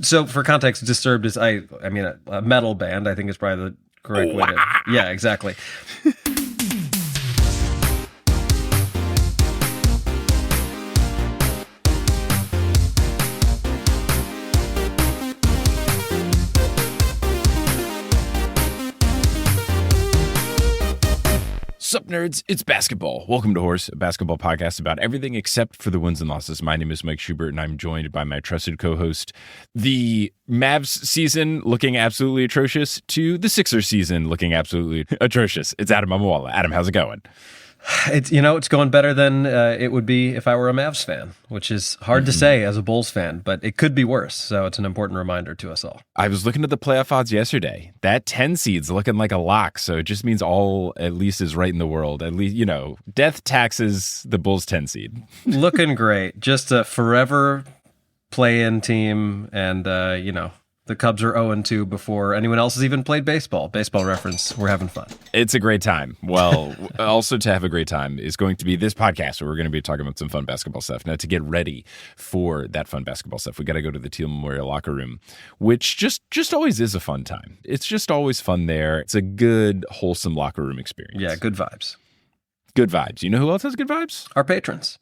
So for context, Disturbed is, I mean, a metal band, I think is probably the correct way to... Yeah, exactly. Sup, nerds? It's basketball. Welcome to Horse, a basketball podcast about everything except for the wins and losses. My name is Mike Schubert, and I'm joined by my trusted co-host. The Mavs season looking absolutely atrocious to the Sixers season looking absolutely atrocious. It's Adam Mamawala. Adam, how's it going? It's going better than it would be if I were a Mavs fan, which is hard to say as a Bulls fan, but it could be worse. So it's an important reminder to us all. I was looking at the playoff odds yesterday. That 10 seed's looking like a lock. So it just means all at least is right in the world. At least, death taxes the Bulls 10 seed. Looking great. Just a forever play-in team. And, the Cubs are 0-2 before anyone else has even played baseball. Baseball reference. We're having fun. It's a great time. Well, also to have a great time is going to be this podcast where we're going to be talking about some fun basketball stuff. Now, to get ready for that fun basketball stuff, we got to go to the Teal Memorial locker room, which just always is a fun time. It's just always fun there. It's a good, wholesome locker room experience. Yeah, good vibes. Good vibes. You know who else has good vibes? Our patrons.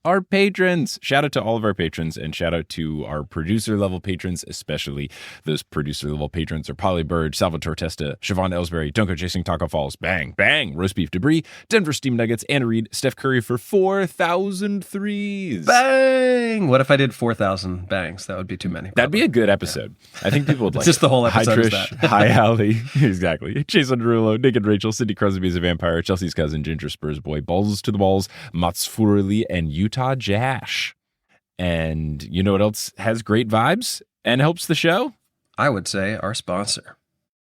Our patrons. Shout out to all of our patrons, and shout out to our producer level patrons, especially those producer level patrons are Polly Bird, Salvatore Testa, Siobhan Ellsbury, Dunko Chasing Taco Falls, Bang, Bang, Roast Beef Debris, Denver Steam Nuggets, Anna Reed, Steph Curry for 4,000 threes. Bang! What if I did 4,000 bangs? That would be too many. That'd be a good episode. Yeah. I think people would like just the whole episode. Hi Trish, hi Allie. Exactly. Jason Derulo, Nick and Rachel, Cindy Crosby is a vampire, Chelsea's cousin, Ginger Spurs boy, Balls to the Balls, Mats Furley, and Utah Jash. And you know what else has great vibes and helps the show? I would say our sponsor.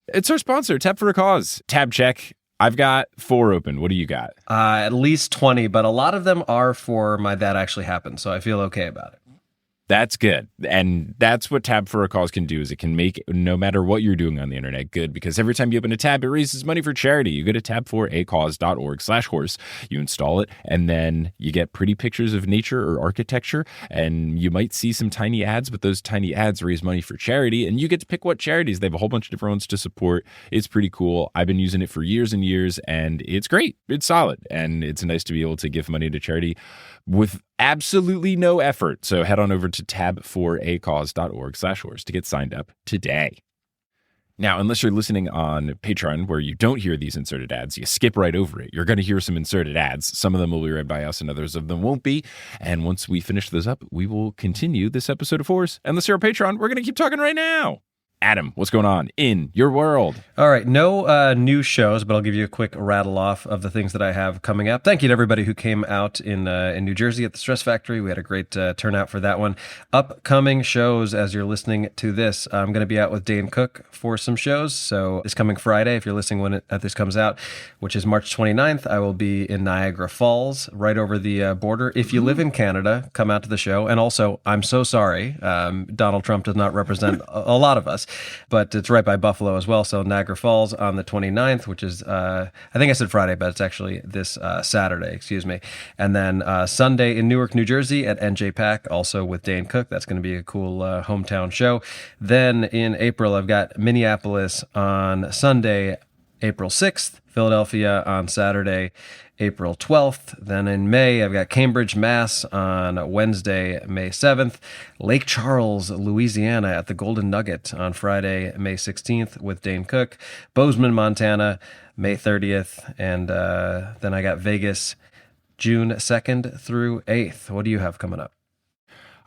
It's our sponsor, Tap for a Cause. Tab check. I've got 4 open. What do you got? At least 20, but a lot of them are for my That Actually Happened, so I feel okay about it. That's good. And that's what Tab for a Cause can do, is it can make no matter what you're doing on the internet good, because every time you open a tab, it raises money for charity. You go to tab4acause.org/horse, you install it, and then you get pretty pictures of nature or architecture, and you might see some tiny ads, but those tiny ads raise money for charity, and you get to pick what charities. They have a whole bunch of different ones to support. It's pretty cool. I've been using it for years and years, and it's great. It's solid, and it's nice to be able to give money to charity with absolutely no effort. So head on over to tab4acause.org/horse to get signed up today. Now, unless you're listening on Patreon where you don't hear these inserted ads, you skip right over it. You're going to hear some inserted ads. Some of them will be read by us and others of them won't be. And once we finish those up, we will continue this episode of Horse. Unless you're a Patreon, we're going to keep talking right now. Adam, what's going on in your world? All right, no new shows, but I'll give you a quick rattle off of the things that I have coming up. Thank you to everybody who came out in New Jersey at the Stress Factory. We had a great turnout for that one. Upcoming shows, as you're listening to this, I'm going to be out with Dane Cook for some shows. So this coming Friday, if you're listening when this comes out, which is March 29th, I will be in Niagara Falls, right over the border. If you live in Canada, come out to the show. And also, I'm so sorry, Donald Trump does not represent a lot of us, but it's right by Buffalo as well. So Niagara Falls on the 29th, which is, I think I said Friday, but it's actually this Saturday, excuse me. And then Sunday in Newark, New Jersey at NJ Pack, also with Dane Cook. That's going to be a cool hometown show. Then in April, I've got Minneapolis on Sunday, April 6th, Philadelphia on Saturday, April 12th. Then in May, I've got Cambridge, Mass on Wednesday, May 7th. Lake Charles, Louisiana at the Golden Nugget on Friday, May 16th with Dane Cook. Bozeman, Montana, May 30th. And then I got Vegas, June 2nd through 8th. What do you have coming up?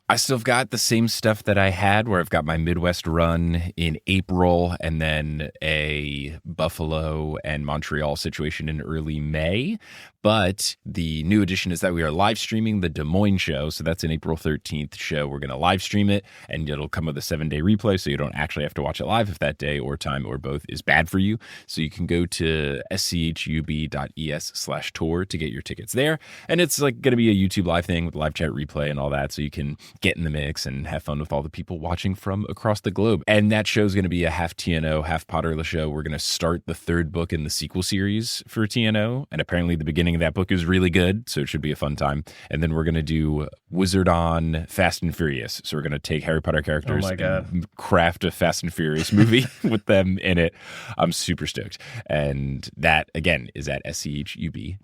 I still got the same stuff that I had, where I've got my Midwest run in April and then a Buffalo and Montreal situation in early May. But the new addition is that we are live streaming the Des Moines show. So that's an April 13th show. We're going to live stream it, and it'll come with a 7-day replay. So you don't actually have to watch it live if that day or time or both is bad for you. So you can go to schub.es/tour to get your tickets there. And it's like going to be a YouTube live thing with live chat replay and all that. So you can get in the mix and have fun with all the people watching from across the globe. And that show is going to be a half TNO, half Potterless show. We're going to start the 3rd book in the sequel series for TNO. And apparently the beginning reading that book is really good, so it should be a fun time. And then we're going to do Wizard on Fast and Furious. So we're going to take Harry Potter characters and craft a Fast and Furious movie with them in it. I'm super stoked. And that, again, is at schub.es/tour.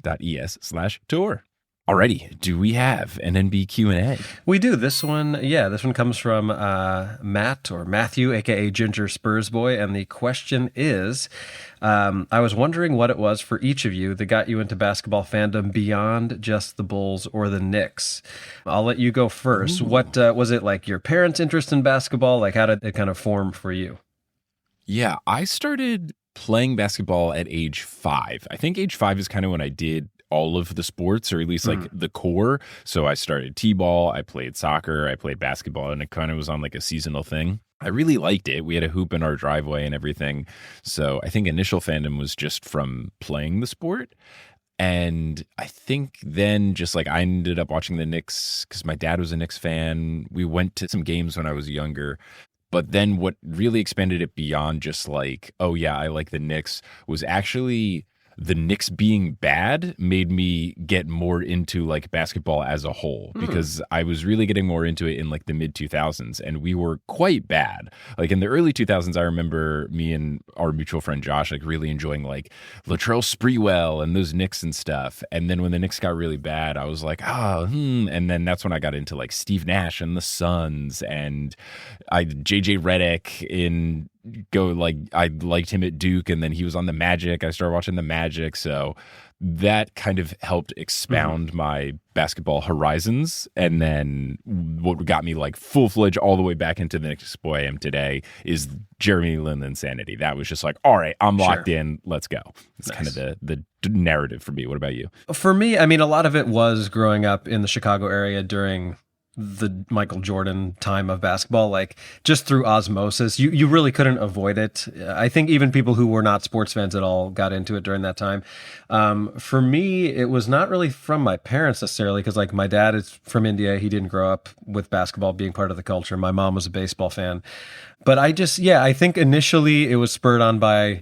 Alrighty, do we have an NB Q&A? We do. This one comes from Matt or Matthew, aka Ginger Spurs Boy, and the question is, I was wondering what it was for each of you that got you into basketball fandom beyond just the Bulls or the Knicks. I'll let you go first. Ooh. What was it like? Your parents' interest in basketball? Like, how did it kind of form for you? Yeah, I started playing basketball at age 5. I think age 5 is kind of when I did all of the sports, or at least like the core. So I started t-ball, I played soccer, I played basketball, and it kind of was on like a seasonal thing. I really liked it. We had a hoop in our driveway and everything. So I think initial fandom was just from playing the sport. And I think then just like I ended up watching the Knicks because my dad was a Knicks fan. We went to some games when I was younger. But then what really expanded it beyond just like, oh yeah, I like the Knicks, was actually the Knicks being bad made me get more into like basketball as a whole, because I was really getting more into it in like the mid 2000s, and we were quite bad. Like in the early 2000s, I remember me and our mutual friend Josh like really enjoying like Latrell Sprewell and those Knicks and stuff. And then when the Knicks got really bad, I was like, and then that's when I got into like Steve Nash and the Suns, and JJ Redick in I liked him at Duke, and then he was on the Magic. I started watching the Magic, so that kind of helped expound my basketball horizons. And then what got me like full-fledged all the way back into the Knicks boy I am today is Jeremy Lin insanity. That was just like, all right, I'm locked in, let's go. It's kind of the narrative for me. What about you? For me, I mean, a lot of it was growing up in the Chicago area during the Michael Jordan time of basketball, like just through osmosis. You really couldn't avoid it. I think even people who were not sports fans at all got into it during that time. For me, it was not really from my parents necessarily, because like my dad is from India. He didn't grow up with basketball being part of the culture. My mom was a baseball fan. But I think initially it was spurred on by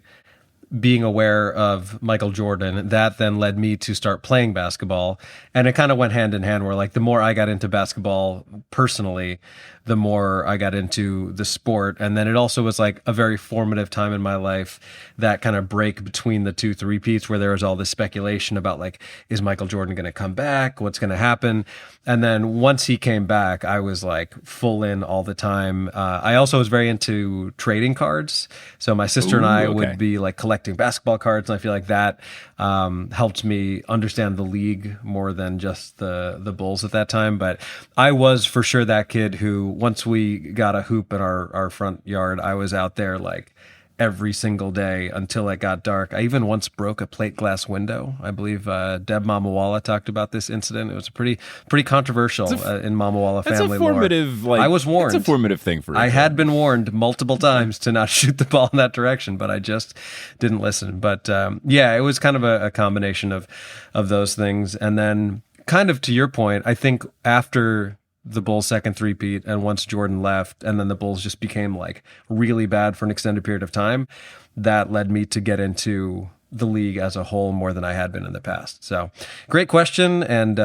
being aware of Michael Jordan. That then led me to start playing basketball. And it kind of went hand in hand, where like the more I got into basketball personally, the more I got into the sport. And then it also was like a very formative time in my life, that kind of break between the two three-peats, where there was all this speculation about like, is Michael Jordan going to come back? What's going to happen? And then once he came back, I was like full in all the time. I also was very into trading cards. So my sister and I would be like collecting basketball cards. And I feel like that helped me understand the league more than just the Bulls at that time. But I was for sure that kid who, once we got a hoop in our front yard, I was out there like every single day until it got dark. I even once broke a plate glass window. I believe Deb Mamawala talked about this incident. It was pretty controversial in Mamawala family lore. It's a formative, I was warned. It's a formative thing for you. I had been warned multiple times to not shoot the ball in that direction, but I just didn't listen. But it was kind of a combination of those things. And then kind of to your point, I think after the Bulls' second three-peat, and once Jordan left, and then the Bulls just became like really bad for an extended period of time, that led me to get into the league as a whole more than I had been in the past. So great question. And,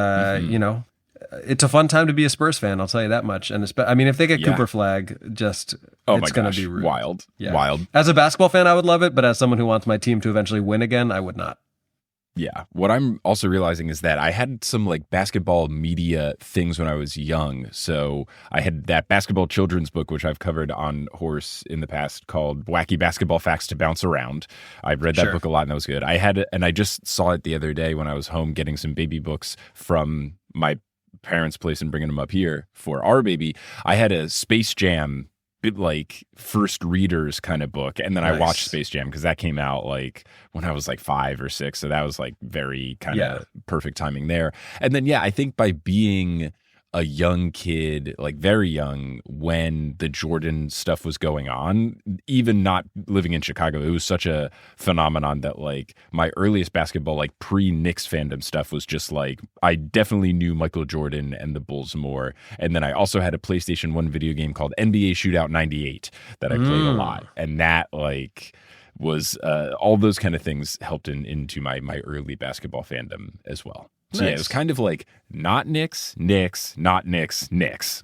it's a fun time to be a Spurs fan. I'll tell you that much. And I mean, if they get Cooper Flag, it's going to be rude. Wild. As a basketball fan, I would love it. But as someone who wants my team to eventually win again, I would not. Yeah. What I'm also realizing is that I had some like basketball media things when I was young. So I had that basketball children's book, which I've covered on Horse in the past, called Wacky Basketball Facts to Bounce Around. I read that book a lot, and that was good. I just saw it the other day when I was home getting some baby books from my parents' place and bringing them up here for our baby. I had a Space Jam like first readers kind of book, and then I watched Space Jam because that came out like when I was like 5 or 6, so that was like very kind of perfect timing there. And then I think by being a young kid, like very young, when the Jordan stuff was going on, even not living in Chicago, it was such a phenomenon that like my earliest basketball, like pre-Knicks fandom stuff was just like, I definitely knew Michael Jordan and the Bulls more. And then I also had a PlayStation 1 video game called NBA Shootout 98 that I played a lot. And that like was all those kind of things helped into my early basketball fandom as well. So Nice. yeah, it was kind of like not Knicks, not Knicks.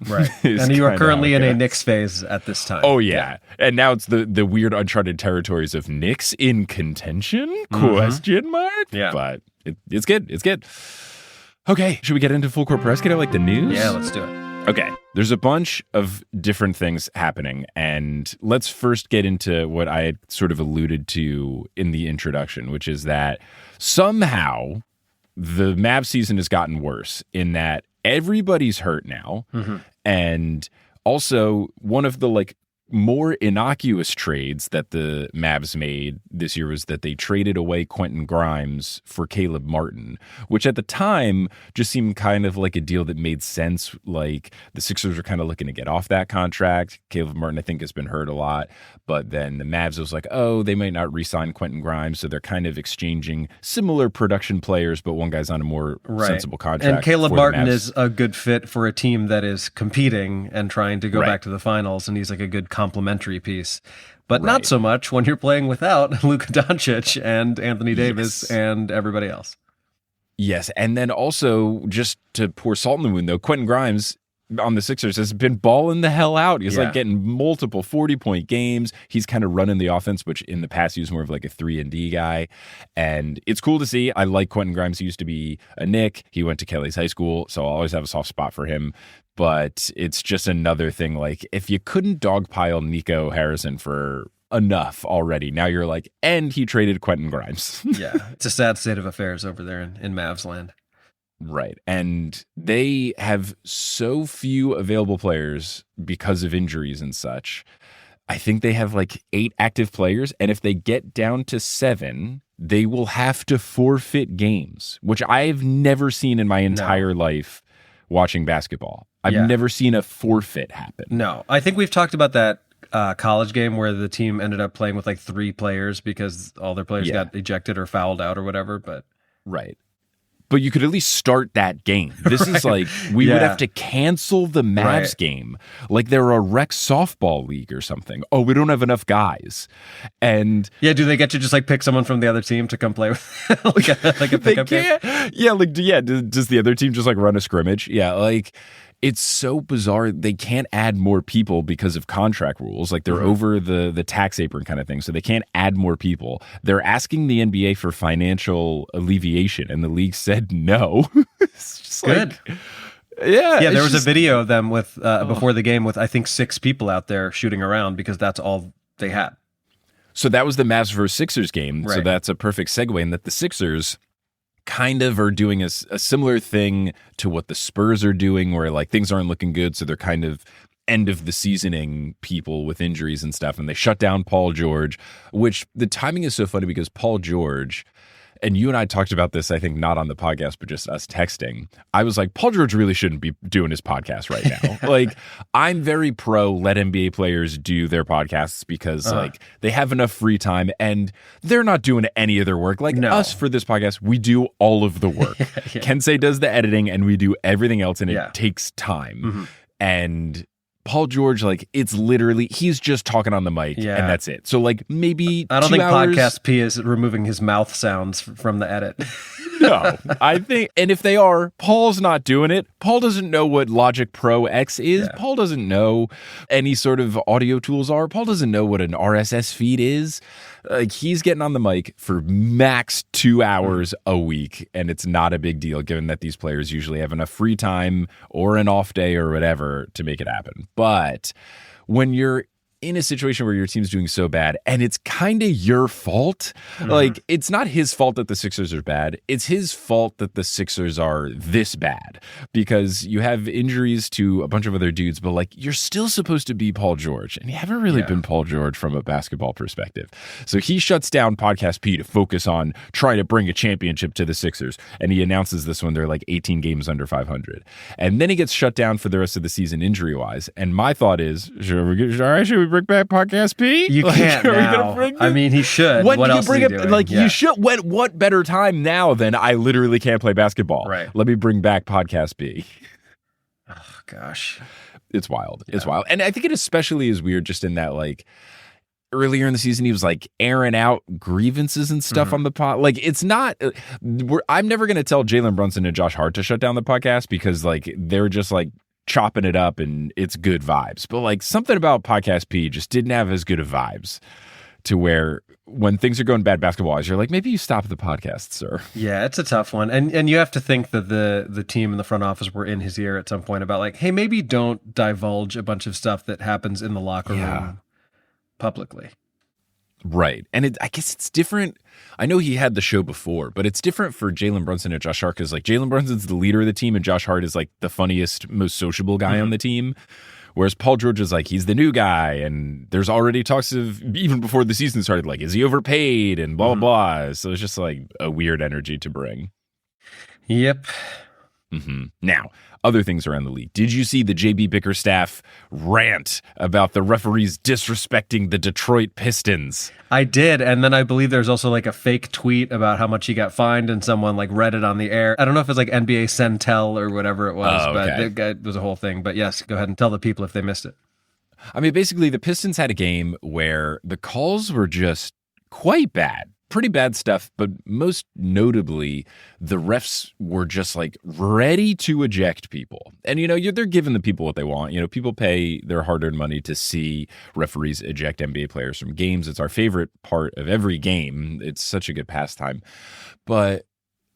Right. And you are currently in a Knicks phase at this time. Oh yeah. And now it's the weird uncharted territories of Knicks in contention? Question mark? Yeah. But it's good. It's good. Okay, should we get into full court press? Get out like the news? Yeah, let's do it. Okay, there's a bunch of different things happening, and let's first get into what I had sort of alluded to in the introduction, which is that somehow the Mavs season has gotten worse in that everybody's hurt now, and also one of the like more innocuous trades that the Mavs made this year was that they traded away Quentin Grimes for Caleb Martin, which at the time just seemed kind of like a deal that made sense. Like the Sixers were kind of looking to get off that contract. Caleb Martin, I think, has been hurt a lot, but then the Mavs was like, oh, they might not re-sign Quentin Grimes, so they're kind of exchanging similar production players, but one guy's on a more sensible contract. And Caleb Martin is a good fit for a team that is competing and trying to go back to the finals, and he's like a good complementary piece, but not so much when you're playing without Luka Doncic and Anthony Davis and everybody else. Yes, and then also just to pour salt in the wound, though, Quentin Grimes on the Sixers has been balling the hell out. He's like getting multiple 40-point games. He's kind of running the offense, which in the past he was more of like a 3-and-D guy. And it's cool to see. I like Quentin Grimes. He used to be a Knick. He went to Kelly's high school, so I'll always have a soft spot for him. But it's just another thing. Like, if you couldn't dogpile Nico Harrison for enough already, now you're like, and he traded Quentin Grimes. Yeah, it's a sad state of affairs over there in Mavs land. Right. And they have so few available players because of injuries and such. I think they have like 8 active players. And if they get down to 7, they will have to forfeit games, which I've never seen in my entire life watching basketball. I've never seen a forfeit happen. No, I think we've talked about that college game where the team ended up playing with like 3 players because all their players got ejected or fouled out or whatever. But But you could at least start that game. This is like, we would have to cancel the Mavs game. Like they're a rec softball league or something. Oh, we don't have enough guys. And do they get to just like pick someone from the other team to come play with like a pickup game? Does the other team just like run a scrimmage? Yeah, like it's so bizarre. They can't add more people because of contract rules. Like they're over the tax apron kind of thing. So they can't add more people. They're asking the NBA for financial alleviation, and the league said no. It's just good. Like, yeah. There was a video of them with before the game with I think 6 people out there shooting around because that's all they had. So that was the Mavs versus Sixers game. Right. So that's a perfect segue in that the Sixers kind of are doing a similar thing to what the Spurs are doing, where like things aren't looking good, so they're kind of end of the seasoning people with injuries and stuff, and they shut down Paul George, which the timing is so funny because Paul George, and you and I talked about this, I think not on the podcast, but just us texting. I was like, Paul George really shouldn't be doing his podcast right now. Like, I'm very pro let NBA players do their podcasts because like they have enough free time and they're not doing any of their work. Like us for this podcast, we do all of the work. Kensei does the editing and we do everything else, and it takes time. And Paul George, like, it's literally, he's just talking on the mic and that's it. So, like, maybe I don't 2 think hours. Podcast P is removing his mouth sounds from the edit. No, I think, and if they are, Paul's not doing it. Paul doesn't know what Logic Pro X is. Paul doesn't know any sort of audio tools are. Paul doesn't know what an RSS feed is. Like, he's getting on the mic for max 2 hours a week, and it's not a big deal given that these players usually have enough free time or an off day or whatever to make it happen. But when you're in a situation where your team's doing so bad and it's kind of your fault, like, it's not his fault that the Sixers are bad. It's his fault that the Sixers are this bad because you have injuries to a bunch of other dudes, but like, you're still supposed to be Paul George, and you haven't really been Paul George from a basketball perspective. So he shuts down Podcast P to focus on trying to bring a championship to the Sixers. And he announces this when they're like 18 games under 500. And then he gets shut down for the rest of the season injury wise. And my thought is, should we bring back Podcast P? You can't now. I mean, he should. When what do you else bring is he it? doing? Like, you should. What better time now than I literally can't play basketball? Right. Let me bring back Podcast P. Oh, gosh. It's wild. It's wild. And I think it especially is weird just in that, like, earlier in the season, he was like airing out grievances and stuff on the pod. Like, it's not, I'm never going to tell Jalen Brunson and Josh Hart to shut down the podcast because like they're just like chopping it up and it's good vibes. But like something about Podcast P just didn't have as good of vibes to where when things are going bad basketball-wise, you're like, maybe you stop the podcast, sir. Yeah, it's a tough one. And you have to think that the team in the front office were in his ear at some point about like, hey, maybe don't divulge a bunch of stuff that happens in the locker room publicly. Right. And I guess it's different. I know he had the show before, but it's different for Jalen Brunson and Josh Hart because like Jalen Brunson's the leader of the team and Josh Hart is like the funniest, most sociable guy on the team. Whereas Paul George is like, he's the new guy. And there's already talks of, even before the season started, like, is he overpaid and blah, blah, blah. So it's just like a weird energy to bring. Yep. Now, other things around the league. Did you see the JB Bickerstaff rant about the referees disrespecting the Detroit Pistons? I did, and then I believe there's also like a fake tweet about how much he got fined, and someone like read it on the air. I don't know if it's like NBA Centel or whatever it was, but it was a whole thing. But yes, go ahead and tell the people if they missed it. I mean, basically, the Pistons had a game where the calls were just quite bad. Pretty bad stuff, but most notably, the refs were just like ready to eject people. And, you know, they're giving the people what they want. You know, people pay their hard-earned money to see referees eject NBA players from games. It's our favorite part of every game. It's such a good pastime. But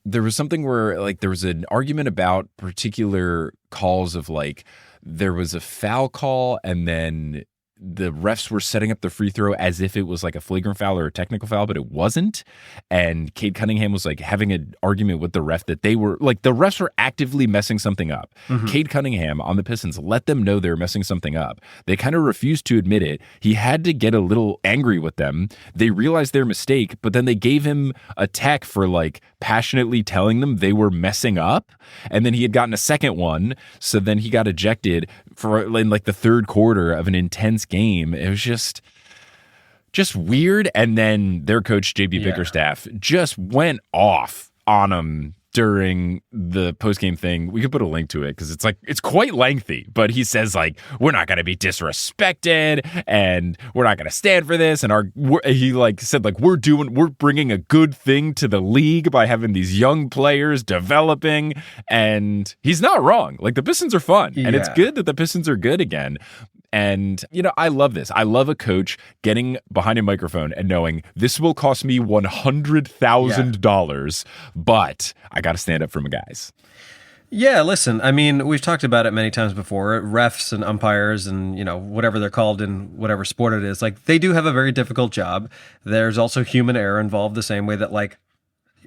there was something where, like, there was an argument about particular calls of, like, there was a foul call and then the refs were setting up the free throw as if it was like a flagrant foul or a technical foul, but it wasn't. And Cade Cunningham was like having an argument with the ref that they were like, the refs were actively messing something up. Cade Cunningham on the Pistons let them know they were messing something up. They kind of refused to admit it. He had to get a little angry with them. They realized their mistake, but then they gave him a tech for like passionately telling them they were messing up. And then he had gotten a second one. So then he got ejected for in like the third quarter of an intense game. It was just weird. And then their coach, JB Bickerstaff, just went off on him during the postgame thing. We could put a link to it because it's quite lengthy, but he says like, we're not going to be disrespected and we're not going to stand for this. And he like said like, we're bringing a good thing to the league by having these young players developing. And he's not wrong. Like the Pistons are fun and it's good that the Pistons are good again. And, you know, I love this. I love a coach getting behind a microphone and knowing this will cost me $100,000, but I got to stand up for my guys. Yeah, listen, I mean, we've talked about it many times before. Refs and umpires and, you know, whatever they're called in whatever sport it is, like they do have a very difficult job. There's also human error involved the same way that like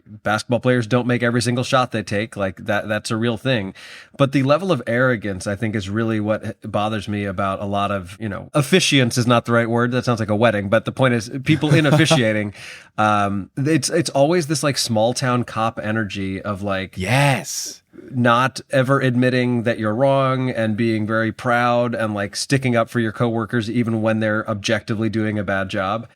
basketball players don't make every single shot they take. Like that's a real thing. But the level of arrogance, I think, is really what bothers me about a lot of, you know, officiants is not the right word. That sounds like a wedding. But the point is people in officiating, it's always this like small town cop energy of like, yes, not ever admitting that you're wrong and being very proud and like sticking up for your coworkers, even when they're objectively doing a bad job.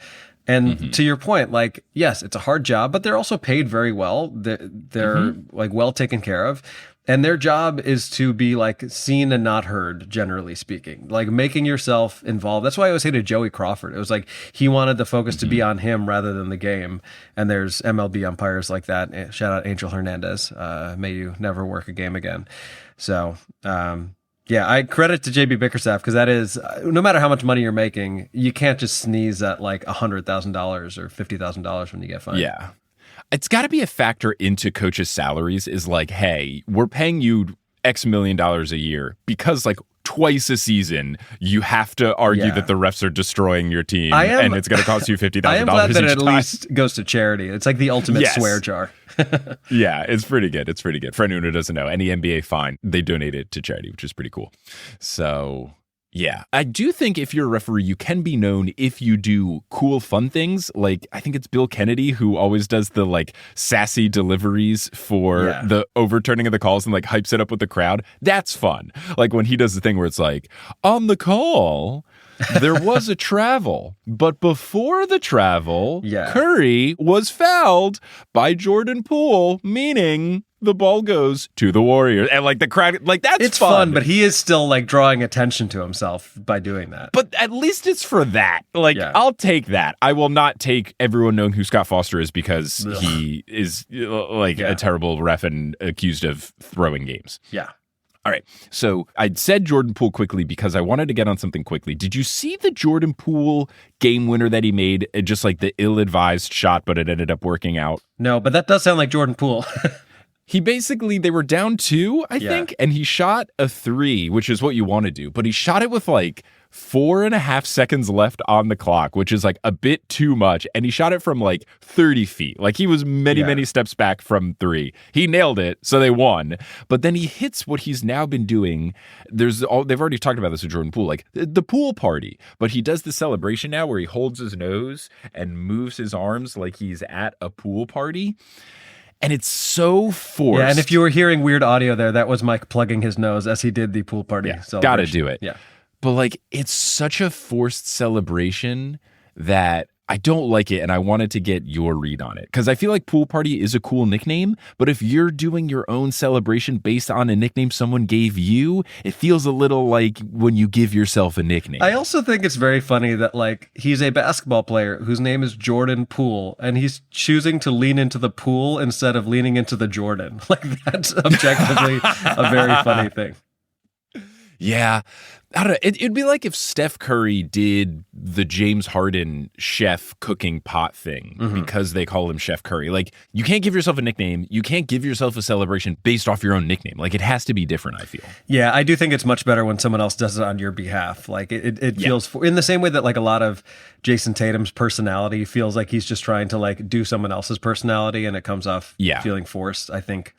And to your point, like, yes, it's a hard job, but they're also paid very well. They're like well taken care of. And their job is to be like seen and not heard, generally speaking, like making yourself involved. That's why I always hated Joey Crawford. It was like he wanted the focus to be on him rather than the game. And there's MLB umpires like that. Shout out Angel Hernandez. May you never work a game again. So, yeah, I credit to JB Bickerstaff because that is, no matter how much money you're making, you can't just sneeze at like $100,000 or $50,000 when you get fined. Yeah. It's got to be a factor into coaches' salaries is like, hey, we're paying you X million dollars a year because like twice a season you have to argue that the refs are destroying your team and it's going to cost you $50,000. I am glad that it at least goes to charity. It's like the ultimate swear jar. Yeah, it's pretty good. It's pretty good. For anyone who doesn't know, any NBA fine, they donate it to charity, which is pretty cool. So, yeah. I do think if you're a referee, you can be known if you do cool, fun things. Like, I think it's Bill Kennedy who always does the, like, sassy deliveries for the overturning of the calls and, like, hypes it up with the crowd. That's fun. Like, when he does the thing where it's like, on the call, there was a travel, but before the travel, Curry was fouled by Jordan Poole, meaning the ball goes to the Warriors. And like the crowd, like that's it's fun, but he is still like drawing attention to himself by doing that. But at least it's for that. Like, I'll take that. I will not take everyone knowing who Scott Foster is because he is like a terrible ref and accused of throwing games. Yeah. All right. So I said Jordan Poole quickly because I wanted to get on something quickly. Did you see the Jordan Poole game winner that he made? Just like the ill-advised shot, but it ended up working out. No, but that does sound like Jordan Poole. They were down 2, I think, and he shot a 3, which is what you want to do. But he shot it with like 4.5 seconds left on the clock, which is like a bit too much. And he shot it from like 30 feet. Like he was many steps back from 3. He nailed it, so they won. But then he hits what he's now been doing. They've already talked about this with Jordan Poole, like the pool party. But he does the celebration now where he holds his nose and moves his arms like he's at a pool party. And it's so forced. Yeah, and if you were hearing weird audio there, that was Mike plugging his nose as he did the pool party celebration. Gotta do it. Yeah. But like, it's such a forced celebration that I don't like it, and I wanted to get your read on it. Because I feel like pool party is a cool nickname, but if you're doing your own celebration based on a nickname someone gave you, it feels a little like when you give yourself a nickname. I also think it's very funny that like he's a basketball player whose name is Jordan Poole, and he's choosing to lean into the pool instead of leaning into the Jordan. Like that's objectively a very funny thing. Yeah. I don't know. It'd be like if Steph Curry did the James Harden chef cooking pot thing because they call him Chef Curry. Like, you can't give yourself a nickname. You can't give yourself a celebration based off your own nickname. Like, it has to be different, I feel. Yeah, I do think it's much better when someone else does it on your behalf. Like, it feels, in the same way that, like, a lot of Jason Tatum's personality feels like he's just trying to, like, do someone else's personality and it comes off feeling forced. I think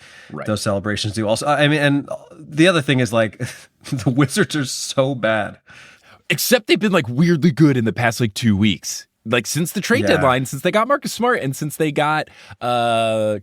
those celebrations do also. I mean, and the other thing is, like, the Wizards are so bad. Except they've been like weirdly good in the past like 2 weeks. Like since the trade deadline, since they got Marcus Smart and since they got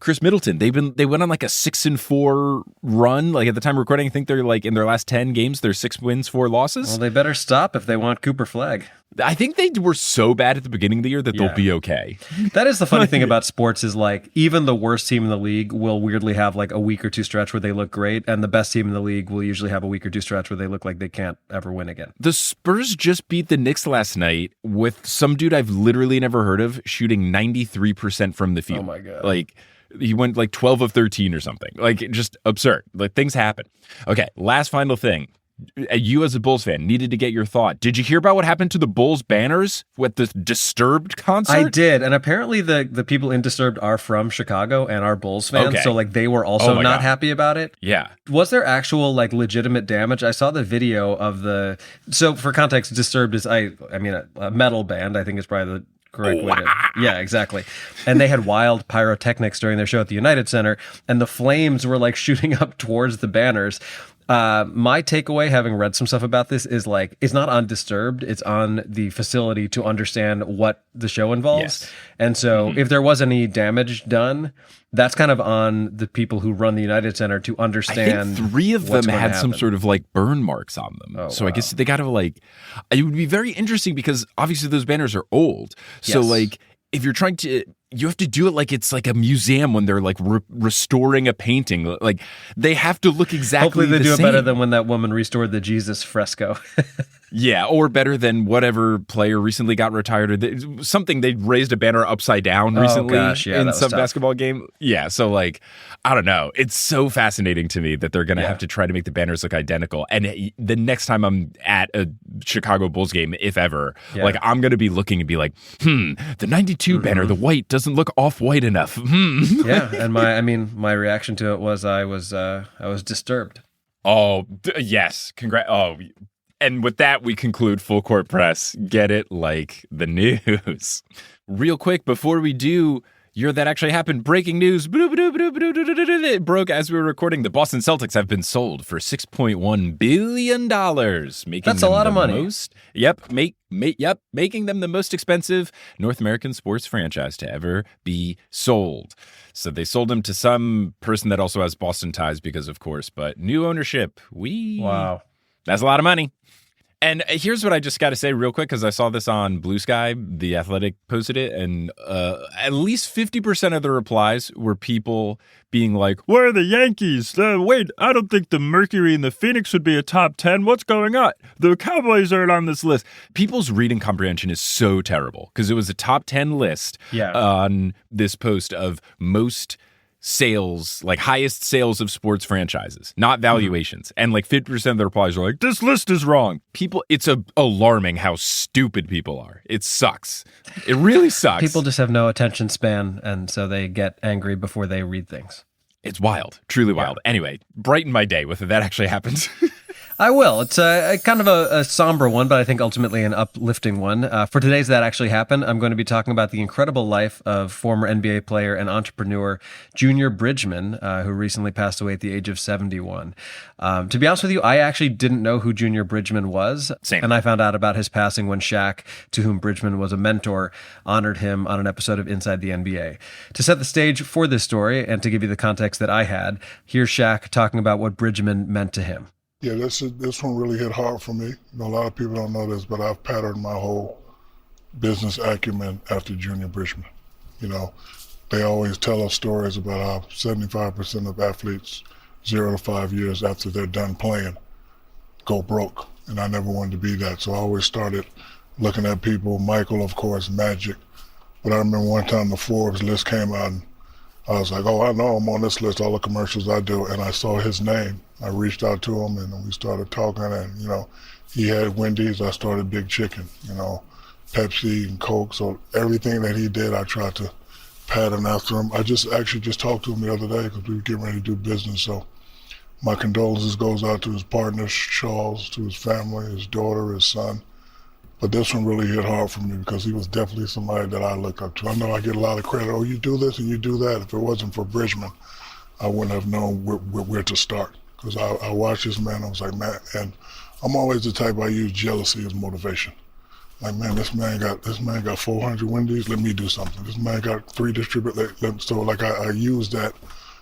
Chris Middleton, they went on like a 6-4 run. Like at the time of recording, I think they're like in their last 10 games, they're 6 wins, 4 losses. Well, they better stop if they want Cooper Flag. I think they were so bad at the beginning of the year that they'll be okay. That is the funny thing about sports is like even the worst team in the league will weirdly have like a week or two stretch where they look great, and the best team in the league will usually have a week or two stretch where they look like they can't ever win again. The Spurs just beat the Knicks last night with some dude I've literally never heard of shooting 93% from the field. Oh my God. Like he went like 12 of 13 or something. Like just absurd. Like things happen. Okay, last final thing. You as a Bulls fan needed to get your thought. Did you hear about what happened to the Bulls banners with the Disturbed concert? I did, and apparently the people in Disturbed are from Chicago and are Bulls fans, so like they were also not happy about it. Yeah. Was there actual like legitimate damage? I saw the video of the. So for context, Disturbed is a metal band. I think is probably the correct way to. Yeah, exactly. And they had wild pyrotechnics during their show at the United Center, and the flames were like shooting up towards the banners. My takeaway, having read some stuff about this, is like it's not on Disturbed; it's on the facility to understand what the show involves. Yes. And so, if there was any damage done, that's kind of on the people who run the United Center to understand. I think 3 of them had some sort of like burn marks on them. Oh, so I guess they got to like. It would be very interesting because obviously those banners are old. So like, if you're trying to. You have to do it like it's like a museum when they're like restoring a painting. Like they have to look exactly Hopefully they the do same. it better than when that woman restored the Jesus fresco. Yeah, or better than whatever player recently got retired. Or something, they raised a banner upside down recently in some basketball game. Yeah, so like, I don't know. It's so fascinating to me that they're going to have to try to make the banners look identical. And the next time I'm at a Chicago Bulls game, if ever, like I'm going to be looking and be like, the 92 banner, the white doesn't look off-white enough. Yeah, and my reaction to it was I was disturbed. Oh, yes. And with that, we conclude Full Court Press. Get it like the news. Real quick, before we do, that actually happened. Breaking news. It broke as we were recording. The Boston Celtics have been sold for $6.1 billion. That's a lot of money. Making them the most expensive North American sports franchise to ever be sold. So they sold them to some person that also has Boston ties because, of course, but new ownership. Wow. That's a lot of money. And here's what I just got to say real quick, because I saw this on Blue Sky. The Athletic posted it, and at least 50% of the replies were people being like, where are the Yankees? Wait, I don't think the Mercury and the Phoenix would be a top 10. What's going on? The Cowboys aren't on this list. People's reading comprehension is so terrible, because it was a top 10 list on this post of most sales, like highest sales of sports franchises, not valuations. And like 50% of the replies are like, this list is wrong. People, it's alarming how stupid people are. It sucks. It really sucks. People just have no attention span, and so they get angry before they read things. It's wild, truly wild. Anyway, brighten my day with it. That actually happens. I will. It's a kind of a somber one, but I think ultimately an uplifting one. For today's That Actually Happened, I'm going to be talking about the incredible life of former NBA player and entrepreneur Junior Bridgeman, who recently passed away at the age of 71. To be honest with you, I actually didn't know who Junior Bridgeman was. Same. And I found out about his passing when Shaq, to whom Bridgeman was a mentor, honored him on an episode of Inside the NBA. To set the stage for this story and to give you the context that I had, here's Shaq talking about what Bridgeman meant to him. Yeah, this one really hit hard for me. You know, a lot of people don't know this, but I've patterned my whole business acumen after Junior Bridgeman. You know, they always tell us stories about how 75% of athletes, 0 to 5 years after they're done playing, go broke. And I never wanted to be that. So I always started looking at people, Michael, of course, Magic. But I remember one time the Forbes list came out, and I was like, oh, I know I'm on this list, all the commercials I do. And I saw his name. I reached out to him, and we started talking, and, you know, he had Wendy's, I started Big Chicken, you know, Pepsi and Coke. So everything that he did, I tried to pattern after him. I just talked to him the other day because we were getting ready to do business. So my condolences goes out to his partner, Charles, to his family, his daughter, his son. But this one really hit hard for me because he was definitely somebody that I look up to. I know I get a lot of credit. Oh, you do this and you do that. If it wasn't for Bridgeman, I wouldn't have known where to start. Because I watched this man, I was like, man, and I'm always the type I use jealousy as motivation. Like, man, this man got 400 Wendy's, let me do something. This man got 3 distributors, so like I used that,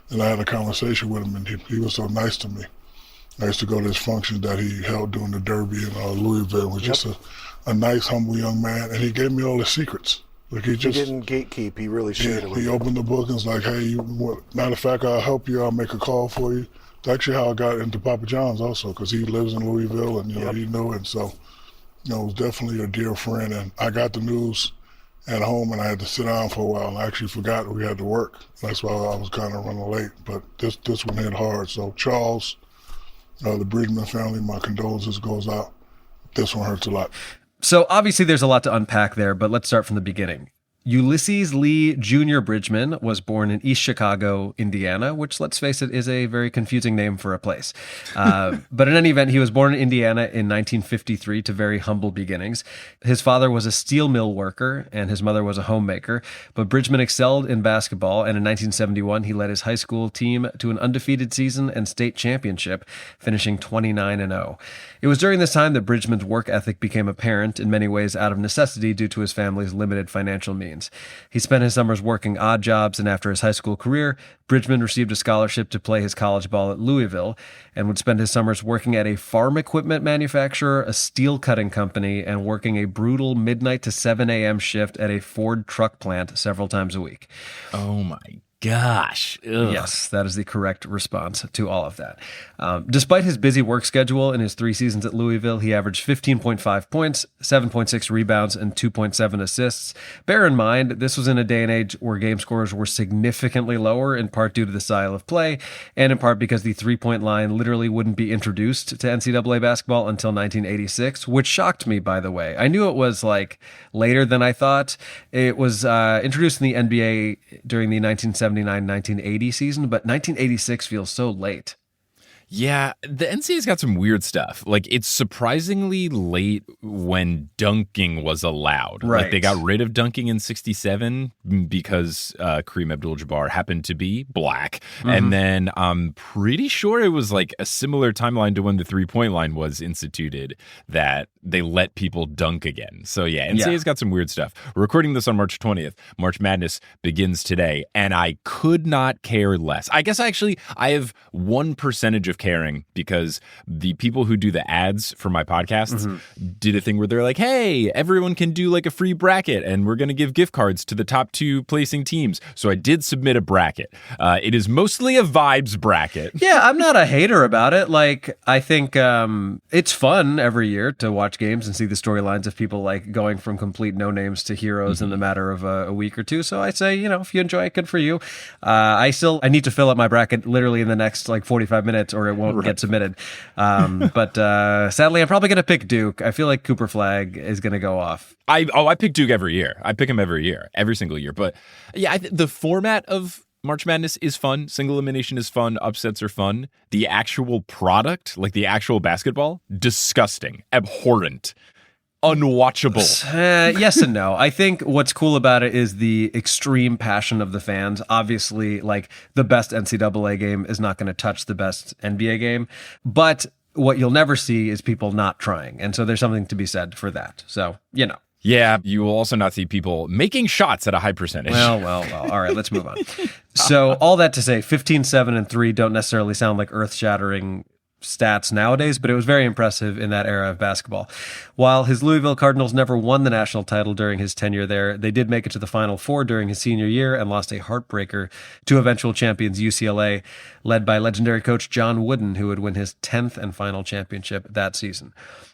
and I had a conversation with him, and he was so nice to me. I used to go to his function that he held during the Derby in Louisville, was just a nice, humble young man, and he gave me all his secrets. Like he didn't gatekeep, he really shared it with you. He opened the book and was like, hey, matter of fact, I'll help you, I'll make a call for you. That's actually how I got into Papa John's also, because he lives in Louisville, and you know he knew it. So, you know, it was definitely a dear friend. And I got the news at home, and I had to sit down for a while. And I actually forgot we had to work. That's why I was kind of running late. But this one hit hard. So Charles, the Bridgeman family, my condolences goes out. This one hurts a lot. So obviously there's a lot to unpack there, but let's start from the beginning. Ulysses Lee Jr. Bridgeman was born in East Chicago, Indiana, which, let's face it, is a very confusing name for a place. But in any event, he was born in Indiana in 1953 to very humble beginnings. His father was a steel mill worker and his mother was a homemaker, but Bridgeman excelled in basketball, and in 1971, he led his high school team to an undefeated season and state championship, finishing 29-0. It was during this time that Bridgeman's work ethic became apparent, in many ways out of necessity due to his family's limited financial means. He spent his summers working odd jobs, and after his high school career, Bridgeman received a scholarship to play his college ball at Louisville and would spend his summers working at a farm equipment manufacturer, a steel cutting company, and working a brutal midnight to 7 a.m. shift at a Ford truck plant several times a week. Oh my gosh. Ugh. Yes, that is the correct response to all of that. Despite his busy work schedule in his 3 seasons at Louisville, he averaged 15.5 points, 7.6 rebounds, and 2.7 assists. Bear in mind, this was in a day and age where game scores were significantly lower, in part due to the style of play, and in part because the three-point line literally wouldn't be introduced to NCAA basketball until 1986, which shocked me, by the way. I knew it was like later than I thought. It was introduced in the NBA during the 1979-1980 season, but 1986 feels so late. Yeah, the NCAA's got some weird stuff. Like, it's surprisingly late when dunking was allowed. Right. Like, they got rid of dunking in 67 because Kareem Abdul-Jabbar happened to be black. Mm-hmm. And then I'm pretty sure it was like a similar timeline to when the three-point line was instituted that they let people dunk again. So, yeah, NCAA's got some weird stuff. We're recording this on March 20th. March Madness begins today, and I could not care less. I guess I have one percentage of caring, because the people who do the ads for my podcasts did a thing where they're like, hey, everyone can do like a free bracket and we're going to give gift cards to the top 2 placing teams. So I did submit a bracket. It is mostly a vibes bracket. Yeah, I'm not a hater about it. Like, I think it's fun every year to watch games and see the storylines of people like going from complete no names to heroes in the matter of a week or two. So I say, if you enjoy it, good for you. I need to fill up my bracket literally in the next like 45 minutes or it won't get submitted. But sadly, I'm probably going to pick Duke. I feel like Cooper Flag is going to go off. I pick Duke every year. I pick him every year, every single year. But yeah, the format of March Madness is fun. Single elimination is fun. Upsets are fun. The actual product, like the actual basketball, disgusting, abhorrent, unwatchable. Yes and no. I think what's cool about it is the extreme passion of the fans. Obviously, like the best NCAA game is not going to touch the best NBA game, but what you'll never see is people not trying. And so there's something to be said for that. So, Yeah, you will also not see people making shots at a high percentage. Well. All right, let's move on. So all that to say, 15, 7, and 3 don't necessarily sound like earth-shattering stats nowadays, but it was very impressive in that era of basketball. While his Louisville Cardinals never won the national title during his tenure there, they did make it to the Final Four during his senior year and lost a heartbreaker to eventual champions UCLA, led by legendary coach John Wooden, who would win his 10th and final championship that season.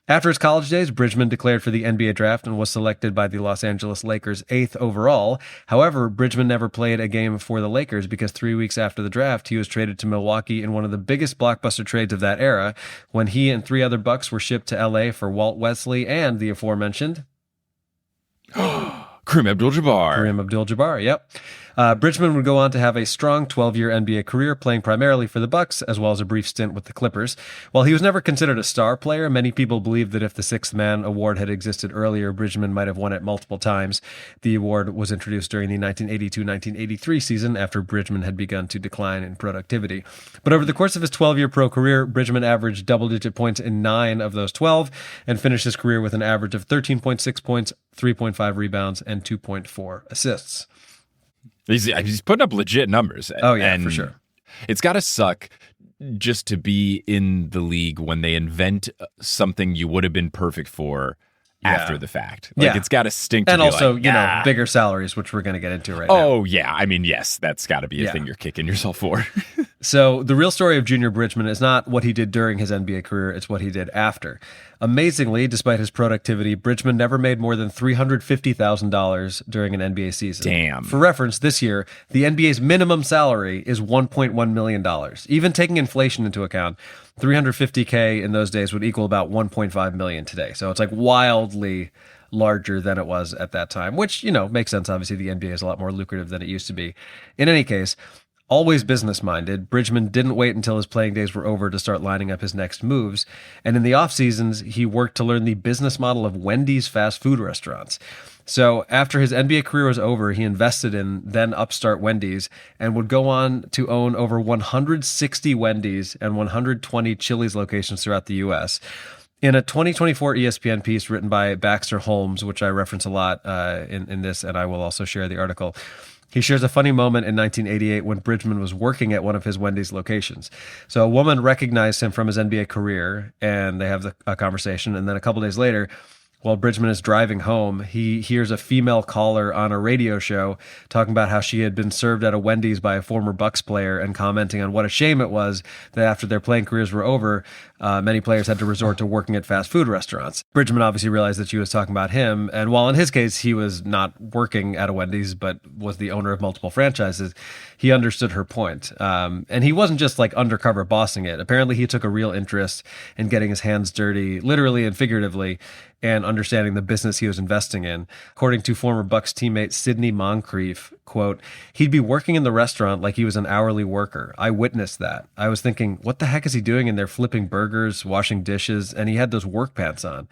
After his college days, Bridgeman declared for the NBA draft and was selected by the Los Angeles Lakers 8th overall. However, Bridgeman never played a game for the Lakers because 3 weeks after the draft, he was traded to Milwaukee in one of the biggest blockbuster trades of that era, when he and 3 other Bucks were shipped to LA for Walt Wesley and the aforementioned Kareem Abdul-Jabbar. Yep. Bridgeman would go on to have a strong 12-year NBA career, playing primarily for the Bucks, as well as a brief stint with the Clippers. While he was never considered a star player, many people believe that if the Sixth Man award had existed earlier, Bridgeman might have won it multiple times. The award was introduced during the 1982-1983 season after Bridgeman had begun to decline in productivity. But over the course of his 12-year pro career, Bridgeman averaged double-digit points in 9 of those 12 and finished his career with an average of 13.6 points, 3.5 rebounds, and 2.4 assists. He's putting up legit numbers. Oh, yeah, for sure. It's got to suck just to be in the league when they invent something you would have been perfect for after the fact. Like, it's got to stink to and be also, like, bigger salaries, which we're going to get into right now. Oh, yeah. I mean, yes, that's got to be a thing you're kicking yourself for. So the real story of Junior Bridgeman is not what he did during his NBA career, it's what he did after. Amazingly, despite his productivity, Bridgeman never made more than $350,000 during an NBA season. Damn. For reference, this year, the NBA's minimum salary is $1.1 million. Even taking inflation into account, $350K in those days would equal about $1.5 million today. So it's like wildly larger than it was at that time, which, makes sense. Obviously, the NBA is a lot more lucrative than it used to be. In any case, always business-minded, Bridgeman didn't wait until his playing days were over to start lining up his next moves. And in the off-seasons, he worked to learn the business model of Wendy's fast food restaurants. So after his NBA career was over, he invested in then upstart Wendy's and would go on to own over 160 Wendy's and 120 Chili's locations throughout the U.S. In a 2024 ESPN piece written by Baxter Holmes, which I reference a lot in this, and I will also share the article, he shares a funny moment in 1988 when Bridgeman was working at one of his Wendy's locations. So a woman recognized him from his NBA career, and they have a conversation. And then a couple days later, while Bridgeman is driving home, he hears a female caller on a radio show talking about how she had been served at a Wendy's by a former Bucks player and commenting on what a shame it was that after their playing careers were over, many players had to resort to working at fast food restaurants. Bridgeman obviously realized that she was talking about him, and while in his case he was not working at a Wendy's but was the owner of multiple franchises, he understood her point. And he wasn't just like undercover bossing it. Apparently he took a real interest in getting his hands dirty, literally and figuratively, and understanding the business he was investing in. According to former Bucks teammate Sidney Moncrief, quote, "He'd be working in the restaurant like he was an hourly worker. I witnessed that. I was thinking, what the heck is he doing in there, flipping burgers, washing dishes?" And he had those work pants on.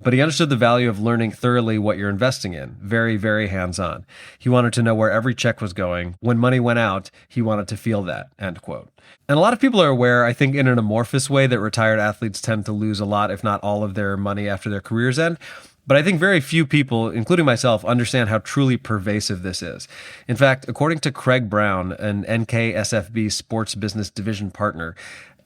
But he understood the value of learning thoroughly what you're investing in. Very, very hands-on. He wanted to know where every check was going. When money went out, he wanted to feel that, end quote. And a lot of people are aware, I think in an amorphous way, that retired athletes tend to lose a lot, if not all of their money after their careers end. But I think very few people, including myself, understand how truly pervasive this is. In fact, according to Craig Brown, an NKSFB sports business division partner,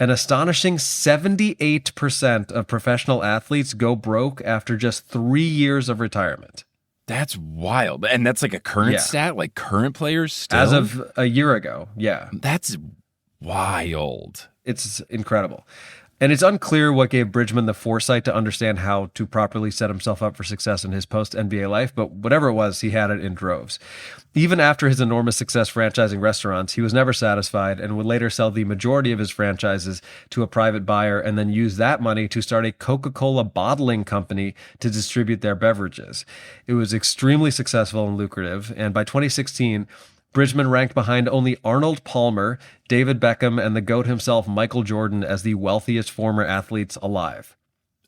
An astonishing 78% of professional athletes go broke after just 3 years of retirement. That's wild. And that's like a current stat, like current players still? As of a year ago, yeah. That's wild. It's incredible. And it's unclear what gave Bridgeman the foresight to understand how to properly set himself up for success in his post-NBA life, but whatever it was, he had it in droves. Even after his enormous success franchising restaurants, he was never satisfied and would later sell the majority of his franchises to a private buyer and then use that money to start a Coca-Cola bottling company to distribute their beverages. It was extremely successful and lucrative, and by 2016, Bridgeman ranked behind only Arnold Palmer, David Beckham, and the GOAT himself, Michael Jordan, as the wealthiest former athletes alive.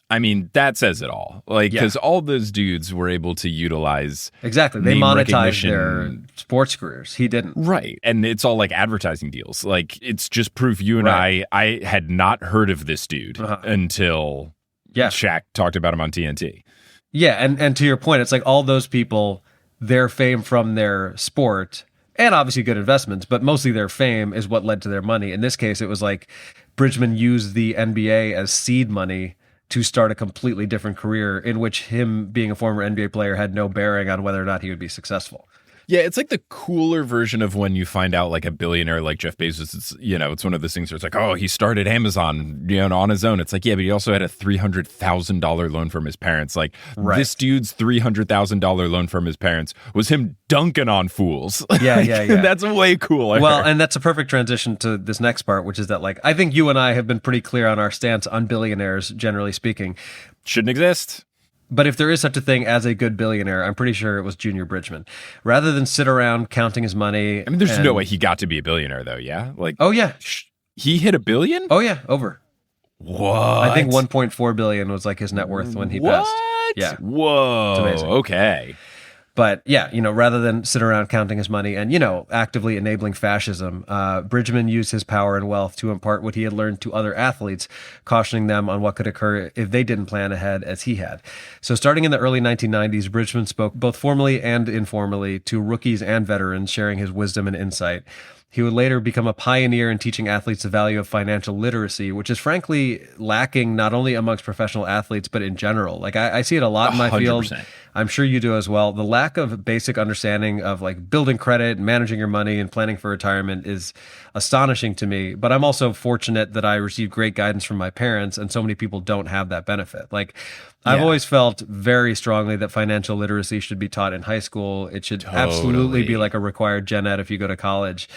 I mean, that says it all. Like, because all those dudes were able to utilize exactly. They monetized their sports careers. He didn't. Right. And it's all like advertising deals. Like, it's just proof you and I had not heard of this dude until Shaq talked about him on TNT. Yeah. And to your point, it's like all those people, their fame from their sport, and obviously good investments, but mostly their fame is what led to their money. In this case, it was like Bridgeman used the NBA as seed money to start a completely different career in which him being a former NBA player had no bearing on whether or not he would be successful. Yeah, it's like the cooler version of when you find out like a billionaire like Jeff Bezos, it's one of those things where it's like, oh, he started Amazon, on his own. It's like, yeah, but he also had a $300,000 loan from his parents. Like this dude's $300,000 loan from his parents was him dunking on fools. Yeah. That's way cooler. Well, and that's a perfect transition to this next part, which is that like, I think you and I have been pretty clear on our stance on billionaires, generally speaking. Shouldn't exist. But if there is such a thing as a good billionaire, I'm pretty sure it was Junior Bridgeman. Rather than sit around counting his money. I mean, there's no way he got to be a billionaire, though, yeah? Like, oh, yeah. He hit $1 billion? Oh, yeah, over. What? I think 1.4 billion was like his net worth when he passed. Yeah. Whoa. It's amazing. Okay. But yeah, rather than sit around counting his money and, actively enabling fascism, Bridgeman used his power and wealth to impart what he had learned to other athletes, cautioning them on what could occur if they didn't plan ahead as he had. So starting in the early 1990s, Bridgeman spoke both formally and informally to rookies and veterans, sharing his wisdom and insight. He would later become a pioneer in teaching athletes the value of financial literacy, which is frankly lacking not only amongst professional athletes, but in general. Like I see it a lot in my 100%. field. I'm sure you do as well. The lack of basic understanding of like building credit, managing your money, and planning for retirement is astonishing to me. But I'm also fortunate that I received great guidance from my parents, and so many people don't have that benefit. Like I've always felt very strongly that financial literacy should be taught in high school. It should absolutely be like a required gen ed if you go to college.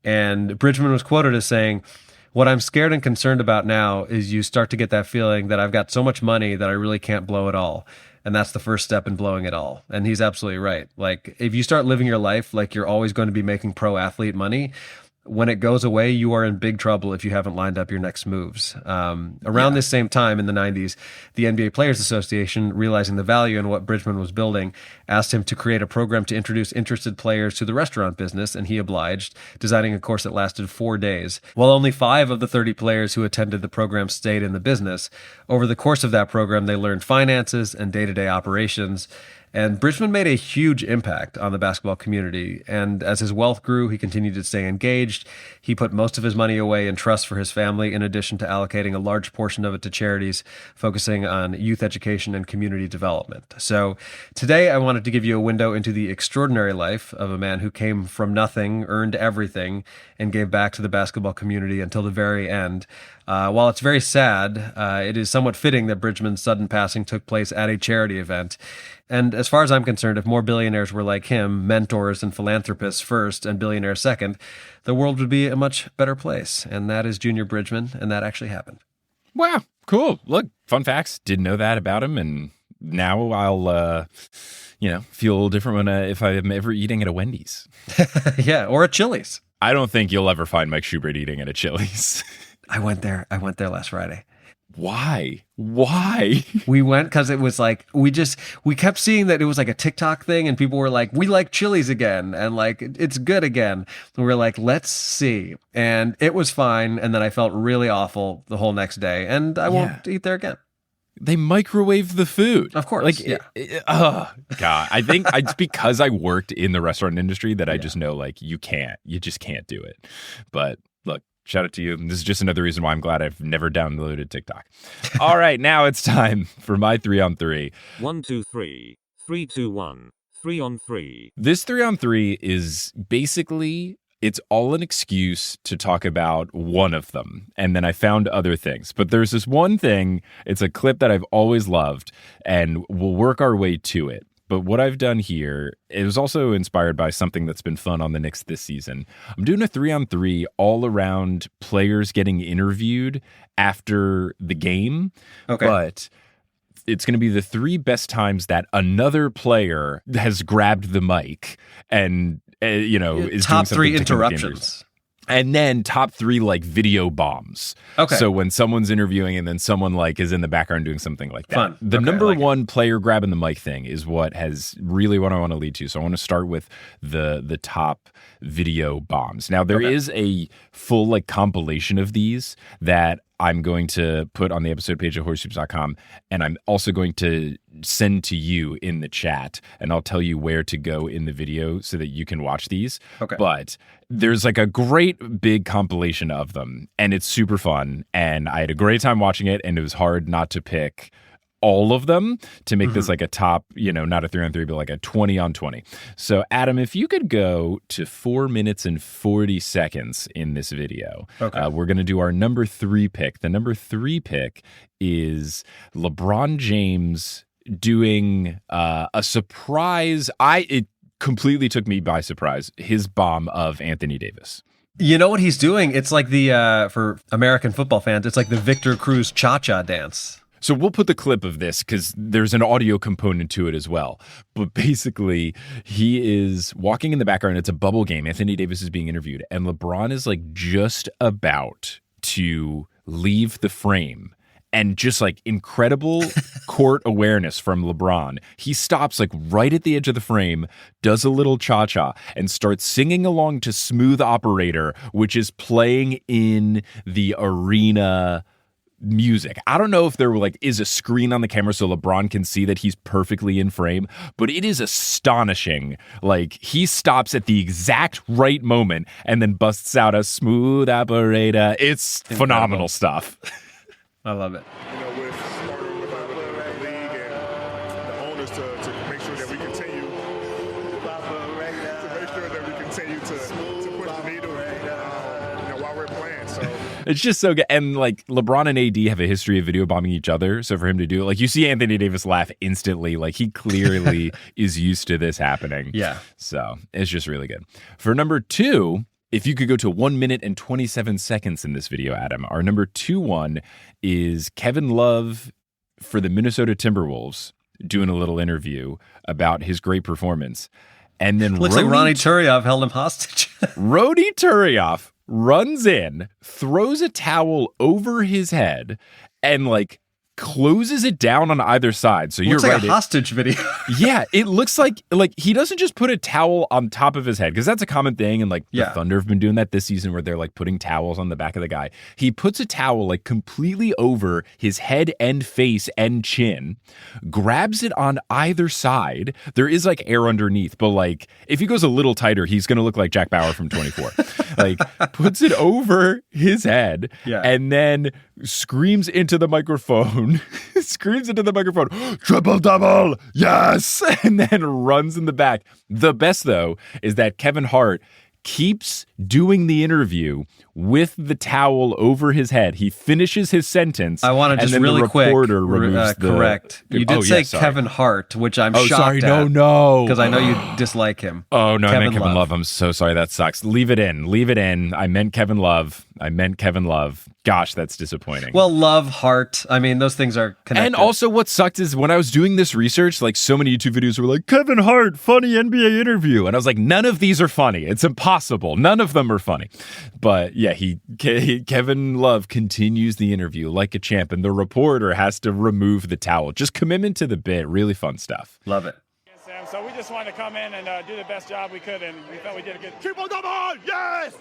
And Bridgeman was quoted as saying, "What I'm scared and concerned about now is you start to get that feeling that I've got so much money that I really can't blow it all. And that's the first step in blowing it all." And he's absolutely right. Like if you start living your life like you're always going to be making pro athlete money, when it goes away, you are in big trouble if you haven't lined up your next moves. Around this same time in the 90s, the NBA Players Association, realizing the value in what Bridgeman was building, asked him to create a program to introduce interested players to the restaurant business, and he obliged, designing a course that lasted 4 days. While only 5 of the 30 players who attended the program stayed in the business, over the course of that program, they learned finances and day-to-day operations. And Bridgeman made a huge impact on the basketball community. And as his wealth grew, he continued to stay engaged. He put most of his money away in trust for his family, in addition to allocating a large portion of it to charities, focusing on youth education and community development. So today I wanted to give you a window into the extraordinary life of a man who came from nothing, earned everything, and gave back to the basketball community until the very end. While it's very sad, it is somewhat fitting that Bridgeman's sudden passing took place at a charity event. And as far as I'm concerned, if more billionaires were like him, mentors and philanthropists first and billionaires second, the world would be a much better place. And that is Junior Bridgeman, and that actually happened. Wow, cool. Look, fun facts. Didn't know that about him, and now I'll, feel a little different if I'm ever eating at a Wendy's. Yeah, or a Chili's. I don't think you'll ever find Mike Schubert eating at a Chili's. I went there last Friday. Why? We went because it was like, we kept seeing that it was like a TikTok thing, and people were like, we like Chili's again, and like, it's good again. And we were like, let's see. And it was fine. And then I felt really awful the whole next day, and I won't eat there again. They microwave the food. Of course. Like, God, I think it's because I worked in the restaurant industry that I just know, like, you just can't do it. But look, Shout out to you. This is just another reason why I'm glad I've never downloaded TikTok. All right, now it's time for my 3-on-3. 1, 2, 3. 3, 2, 1. 3-on-3. This 3-on-3 is basically, it's all an excuse to talk about one of them. And then I found other things. But there's this one thing, it's a clip that I've always loved, and we'll work our way to it. But what I've done here, it was also inspired by something that's been fun on the Knicks this season. I'm doing a 3-on-3 all around players getting interviewed after the game. Okay. But it's going to be the 3 best times that another player has grabbed the mic and, is top doing 3 interruptions. And then top 3 like video bombs. Okay. So when someone's interviewing and then someone like is in the background doing something like that. Fun. The Okay, number I like one player grabbing the mic thing is what has really what I want to lead to. So I want to start with the top video bombs. Now there is a full like compilation of these that I'm going to put on the episode page of horsehoops.com, and I'm also going to send to you in the chat, and I'll tell you where to go in the video so that you can watch these. Okay. But there's like a great big compilation of them, and it's super fun, and I had a great time watching it, and it was hard not to pick all of them to make this like a top, not a 3-on-3, but like a 20-on-20. So Adam, if you could go to 4 minutes and 40 seconds in this video, we're going to do our number 3 pick. The number 3 pick is LeBron James doing a surprise. It completely took me by surprise, his bomb of Anthony Davis. You know what he's doing? It's like for American football fans, it's like the Victor Cruz cha-cha dance. So we'll put the clip of this because there's an audio component to it as well. But basically, he is walking in the background. It's a bubble game. Anthony Davis is being interviewed, and LeBron is like just about to leave the frame. And just like incredible court awareness from LeBron. He stops like right at the edge of the frame, does a little cha-cha, and starts singing along to Smooth Operator, which is playing in the arena music. I don't know if there is a screen on the camera so LeBron can see that he's perfectly in frame, but it is astonishing. Like, he stops at the exact right moment and then busts out a Smooth Operator. It's phenomenal stuff. I love it. With partnering with the league and the owners to make sure that we continue to push the needle while we're playing. So it's just so good. And like LeBron and AD have a history of video bombing each other. So for him to do it, like you see Anthony Davis laugh instantly. Like he clearly is used to this happening. Yeah. So it's just really good. For number 2, if you could go to 1 minute and 27 seconds in this video, Adam, our number 2 one is Kevin Love for the Minnesota Timberwolves doing a little interview about his great performance. And then Looks like Ronnie Turiaf held him hostage. Rody Turiaf runs in, throws a towel over his head, and like closes it down on either side. So you're Looks like right. a hostage video. Yeah, it looks like he doesn't just put a towel on top of his head, because that's a common thing, and like the Thunder have been doing that this season where they're like putting towels on the back of the guy. He puts a towel like completely over his head and face and chin, grabs it on either side. There is like air underneath, but like if he goes a little tighter, he's going to look like Jack Bauer from 24. Like puts it over his head and then screams into the microphone, triple double, yes, and then runs in the back. The best, though, is that Kevin Hart keeps doing the interview with the towel over his head. He finishes his sentence. I want to just really quick correct. You did say Kevin Hart, which I'm shocked at. No. Because I know you dislike him. Oh, no, I meant Kevin Love. I'm so sorry. That sucks. Leave it in. I meant Kevin Love. Gosh, that's disappointing. Well, Love, Hart. I mean, those things are connected. And also what sucked is when I was doing this research, like so many YouTube videos were like, Kevin Hart, funny NBA interview. And I was like, none of these are funny. It's impossible. None of them are funny. But yeah, Kevin Love continues the interview like a champ, and the reporter has to remove the towel. Just commitment to the bit. Really fun stuff. Love it. Sam, so we just wanted to come in and do the best job we could, and we felt we did a good. triple double, yes.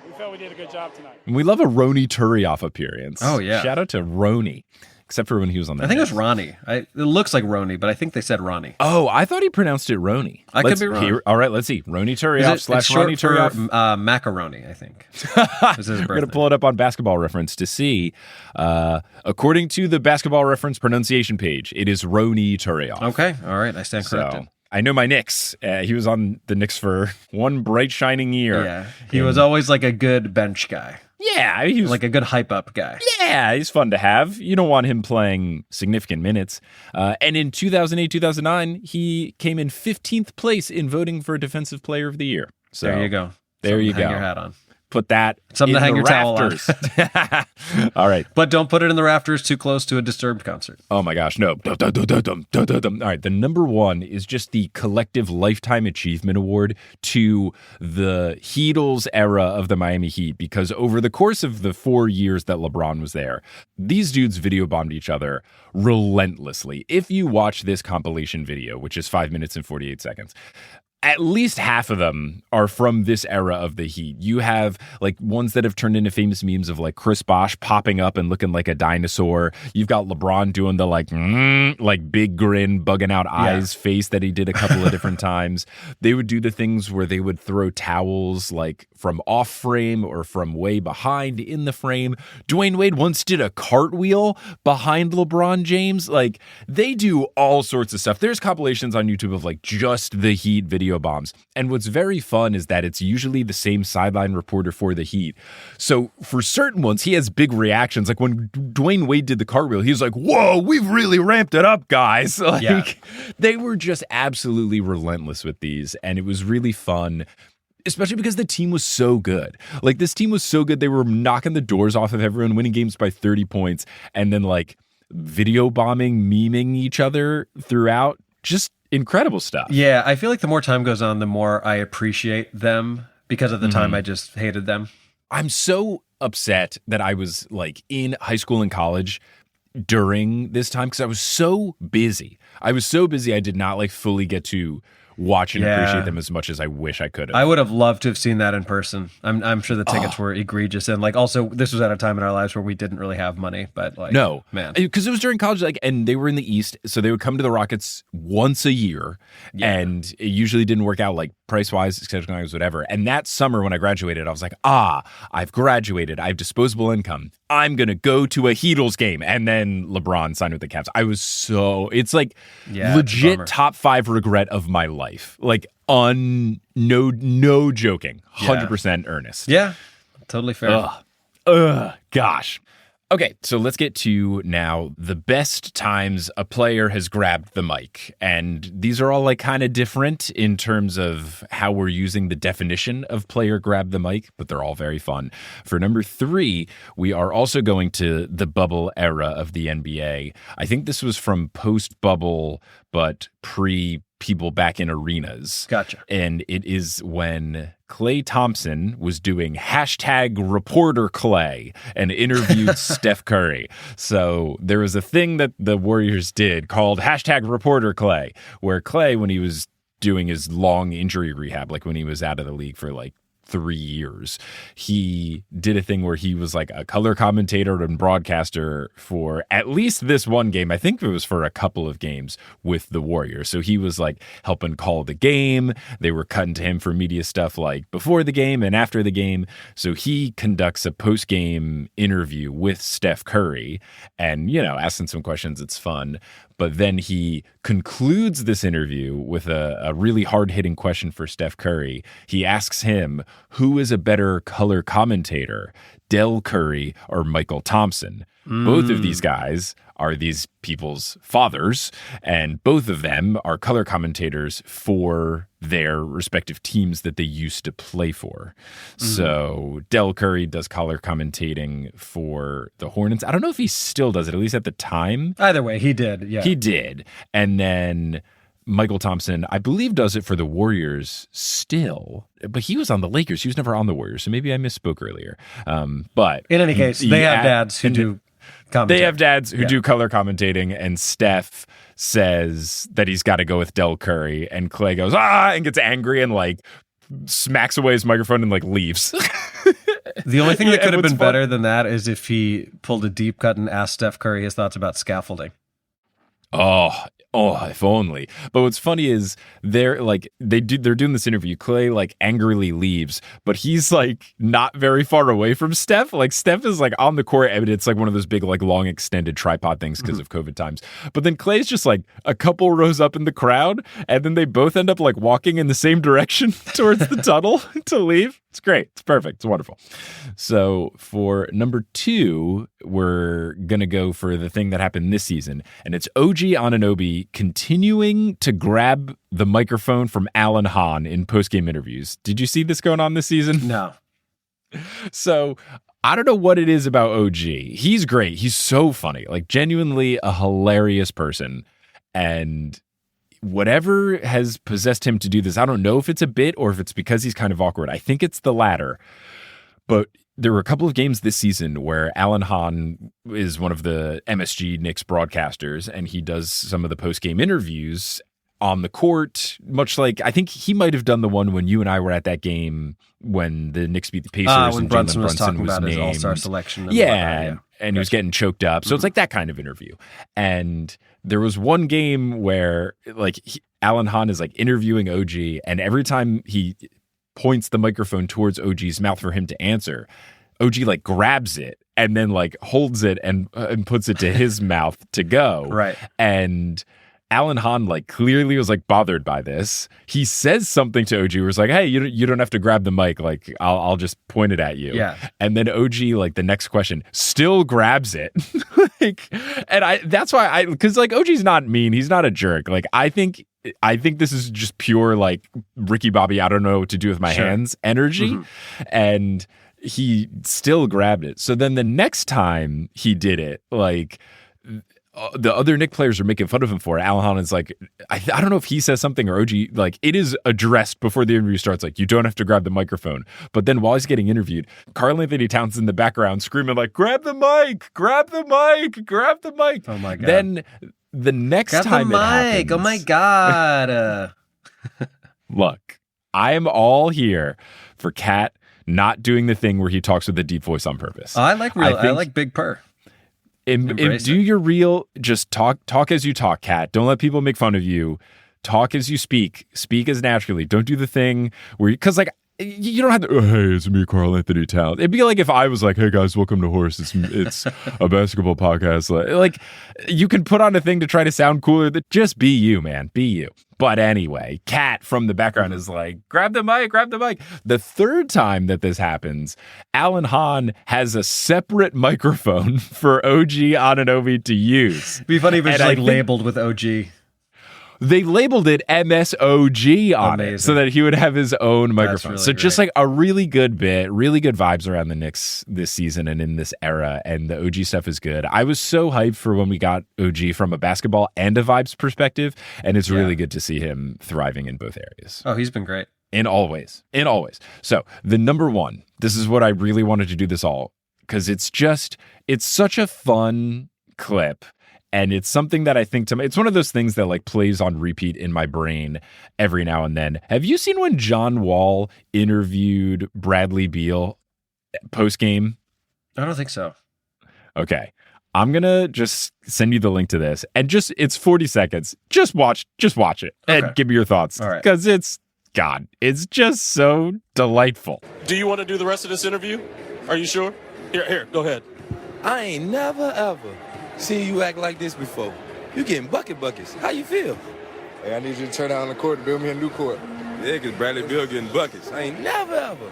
We felt we did a good job tonight. And we love a Rony Turiaf appearance. Oh, yeah. Shout out to Rony. except for when he was on the I think it was Knicks. Ronnie. It looks like Ronnie, but I think they said Ronnie. Oh, I thought he pronounced it Roney. I could be wrong. All right, let's see. Roney Turioff It's slash short Ronnie for Turioff. macaroni, I think. This is his I'm going to birthday. pull it up on Basketball Reference to see. According to the Basketball Reference pronunciation page, it is Roney Turioff. Okay, all right, I stand corrected. So I know my Knicks. He was on the Knicks for one bright shining year. Yeah, he was always like a good bench guy, Yeah, he was like a good hype up guy. Yeah, he's fun to have. You don't want him playing significant minutes. And in 2008-2009, he came in 15th place in voting for Defensive Player of the Year. So There you go. There Something you to hang go. your hat on. Put that Something in to hang the your towel on. rafters. All right. But don't put it in the rafters too close to a Disturbed concert. Oh my gosh, no. All right, the number one is just the collective Lifetime Achievement Award to the Heatles era of the Miami Heat, because over the course of the 4 years that LeBron was there, these dudes video bombed each other relentlessly. If you watch this compilation video, which is 5 minutes and 48 seconds, at least half of them are from this era of the Heat. You have like ones that have turned into famous memes of like Chris Bosh popping up and looking like a dinosaur. You've got LeBron doing the like big grin, bugging out eyes face that he did a couple of different times. They would do the things where they would throw towels like from off frame or from way behind in the frame. Dwayne Wade once did a cartwheel behind LeBron James. Like they do all sorts of stuff. There's compilations on YouTube of like just the Heat video bombs. And what's very fun is that it's usually the same sideline reporter for the Heat. So for certain ones, he has big reactions. Like when Dwayne Wade did the cartwheel, he was like, whoa, we've really ramped it up, guys. Like they were just absolutely relentless with these. And it was really fun, especially because the team was so good. Like this team was so good. They were knocking the doors off of everyone, winning games by 30 points, and then like video bombing, memeing each other throughout. Just incredible stuff. Yeah, I feel like the more time goes on, the more I appreciate them, because at the time I just hated them. I'm so upset that I was like in high school and college during this time because I was so busy. I did not like fully get to watch and appreciate them as much as I wish I could have. I would have loved to have seen that in person. I'm sure the tickets were egregious, and like also this was at a time in our lives where we didn't really have money, but like man, because it was during college, like, and they were in the East, so they would come to the Rockets once a year, and it usually didn't work out like price wise, scheduling wise, whatever. And that summer when I graduated, I was like, I've graduated, I have disposable income, I'm gonna go to a Heatles game, and then LeBron signed with the Cavs. I was it's like legit top 5 regret of my life. Like no joking, 100% earnest. Yeah, totally fair. Gosh. Okay, so let's get to now the best times a player has grabbed the mic. And these are all like kind of different in terms of how we're using the definition of player grab the mic, but they're all very fun. For number 3, we are also going to the bubble era of the NBA. I think this was from post-bubble, but pre-people back in arenas. Gotcha. And it is when Klay Thompson was doing #ReporterKlay and interviewed Steph Curry. So there was a thing that the Warriors did called #ReporterKlay, where Klay, when he was doing his long injury rehab, like when he was out of the league for like 3 years, he did a thing where he was like a color commentator and broadcaster for at least this one game. I think it was for a couple of games with the Warriors. So he was like helping call the game. They were cutting to him for media stuff like before the game and after the game. So he conducts a post-game interview with Steph Curry and, asking some questions. It's fun. But then he concludes this interview with a really hard-hitting question for Steph Curry. He asks him, who is a better color commentator, Del Curry or Michael Thompson? Both of these guys are these people's fathers, and both of them are color commentators for their respective teams that they used to play for. So Del Curry does color commentating for the Hornets. I don't know if he still does it, at least at the time. Either way, he did. Yeah, He did. And then Michael Thompson, I believe, does it for the Warriors still, but he was on the Lakers. He was never on the Warriors, so maybe I misspoke earlier. But in any case, they have dads who do commentary. They have dads who do color commentating, and Steph says that he's got to go with Del Curry, and Klay goes, and gets angry and like smacks away his microphone and like leaves. The only thing that could have what's been fun- better than that is if he pulled a deep cut and asked Steph Curry his thoughts about scaffolding. Oh, if only. But what's funny is they're doing this interview. Clay like angrily leaves, but he's like not very far away from Steph. Like Steph is like on the court, and it's like one of those big like long extended tripod things because of COVID times. But then Clay's just like a couple rows up in the crowd, and then they both end up like walking in the same direction towards the tunnel to leave. It's great. It's perfect. It's wonderful. So for number 2, we're going to go for the thing that happened this season. And it's OG Anunoby continuing to grab the microphone from Alan Hahn in postgame interviews. Did you see this going on this season? No. So I don't know what it is about OG. He's great. He's so funny. Like genuinely a hilarious person. And whatever has possessed him to do this, I don't know if it's a bit or if it's because he's kind of awkward. I think it's the latter. But there were a couple of games this season where Alan Hahn is one of the MSG Knicks broadcasters, and he does some of the post-game interviews on the court, much like I think he might have done the one when you and I were at that game when the Knicks beat the Pacers When and Brunson Jalen was talking was about his named. all-star selection. And Yeah, and he was getting choked up. So it's like that kind of interview. And there was one game where like Alan Hahn is like interviewing OG, and every time he points the microphone towards OG's mouth for him to answer, OG like grabs it and then like holds it and puts it to his mouth to go. Right. And Alan Hahn like clearly was like bothered by this. He says something to OG where it's like, hey, you don't have to grab the mic. Like I'll just point it at you. Yeah. And then OG, like the next question, still grabs it. That's why because like OG's not mean. He's not a jerk. Like I think this is just pure like Ricky Bobby, I don't know what to do with my hands energy. And he still grabbed it. So then the next time he did it, like the other Knick players are making fun of him for it. Alan Hahn is like, I don't know if he says something or OG, like it is addressed before the interview starts, like you don't have to grab the microphone. But then while he's getting interviewed, Karl Anthony Towns in the background screaming like, grab the mic, grab the mic, grab the mic. Oh my God. Then the next grab time the it mic. happens, Oh my God. Look, I am all here for Cat not doing the thing where he talks with a deep voice on purpose. I like Big Purr. Do your real, just talk as you talk, Cat. Don't let people make fun of you. Talk as you speak as naturally. Don't do the thing where because like you don't have to, oh, hey, it's me, Karl Anthony Towns. It'd be like if I was like, hey guys, welcome to Horse. It's a basketball podcast. Like you can put on a thing to try to sound cooler. That just be you, man. Be you. But anyway, Kat from the background is like, grab the mic, grab the mic. The third time that this happens, Alan Hahn has a separate microphone for OG Anunoby to use. It'd be funny if it's like labeled with OG. They labeled it MSOG on it so that he would have his own microphone. Really so great. just like a really good bit, really good vibes around the Knicks this season and in this era. And the OG stuff is good. I was so hyped for when we got OG from a basketball and a vibes perspective. And it's really good to see him thriving in both areas. Oh, he's been great. In all ways. So the number 1, this is what I really wanted to do this all because it's such a fun clip. And it's something that I think it's one of those things that like plays on repeat in my brain every now and then. Have you seen when John Wall interviewed Bradley Beal post game? I don't think so. Okay. I'm going to just send you the link to this and it's 40 seconds. Just watch it and give me your thoughts. All right. Because it's just so delightful. Do you want to do the rest of this interview? Are you sure? Here, go ahead. I ain't never ever seen you act like this before. You getting buckets. How you feel? Hey, I need you to turn down the court and build me a new court. Yeah, because Bradley Beal getting buckets. I ain't never ever.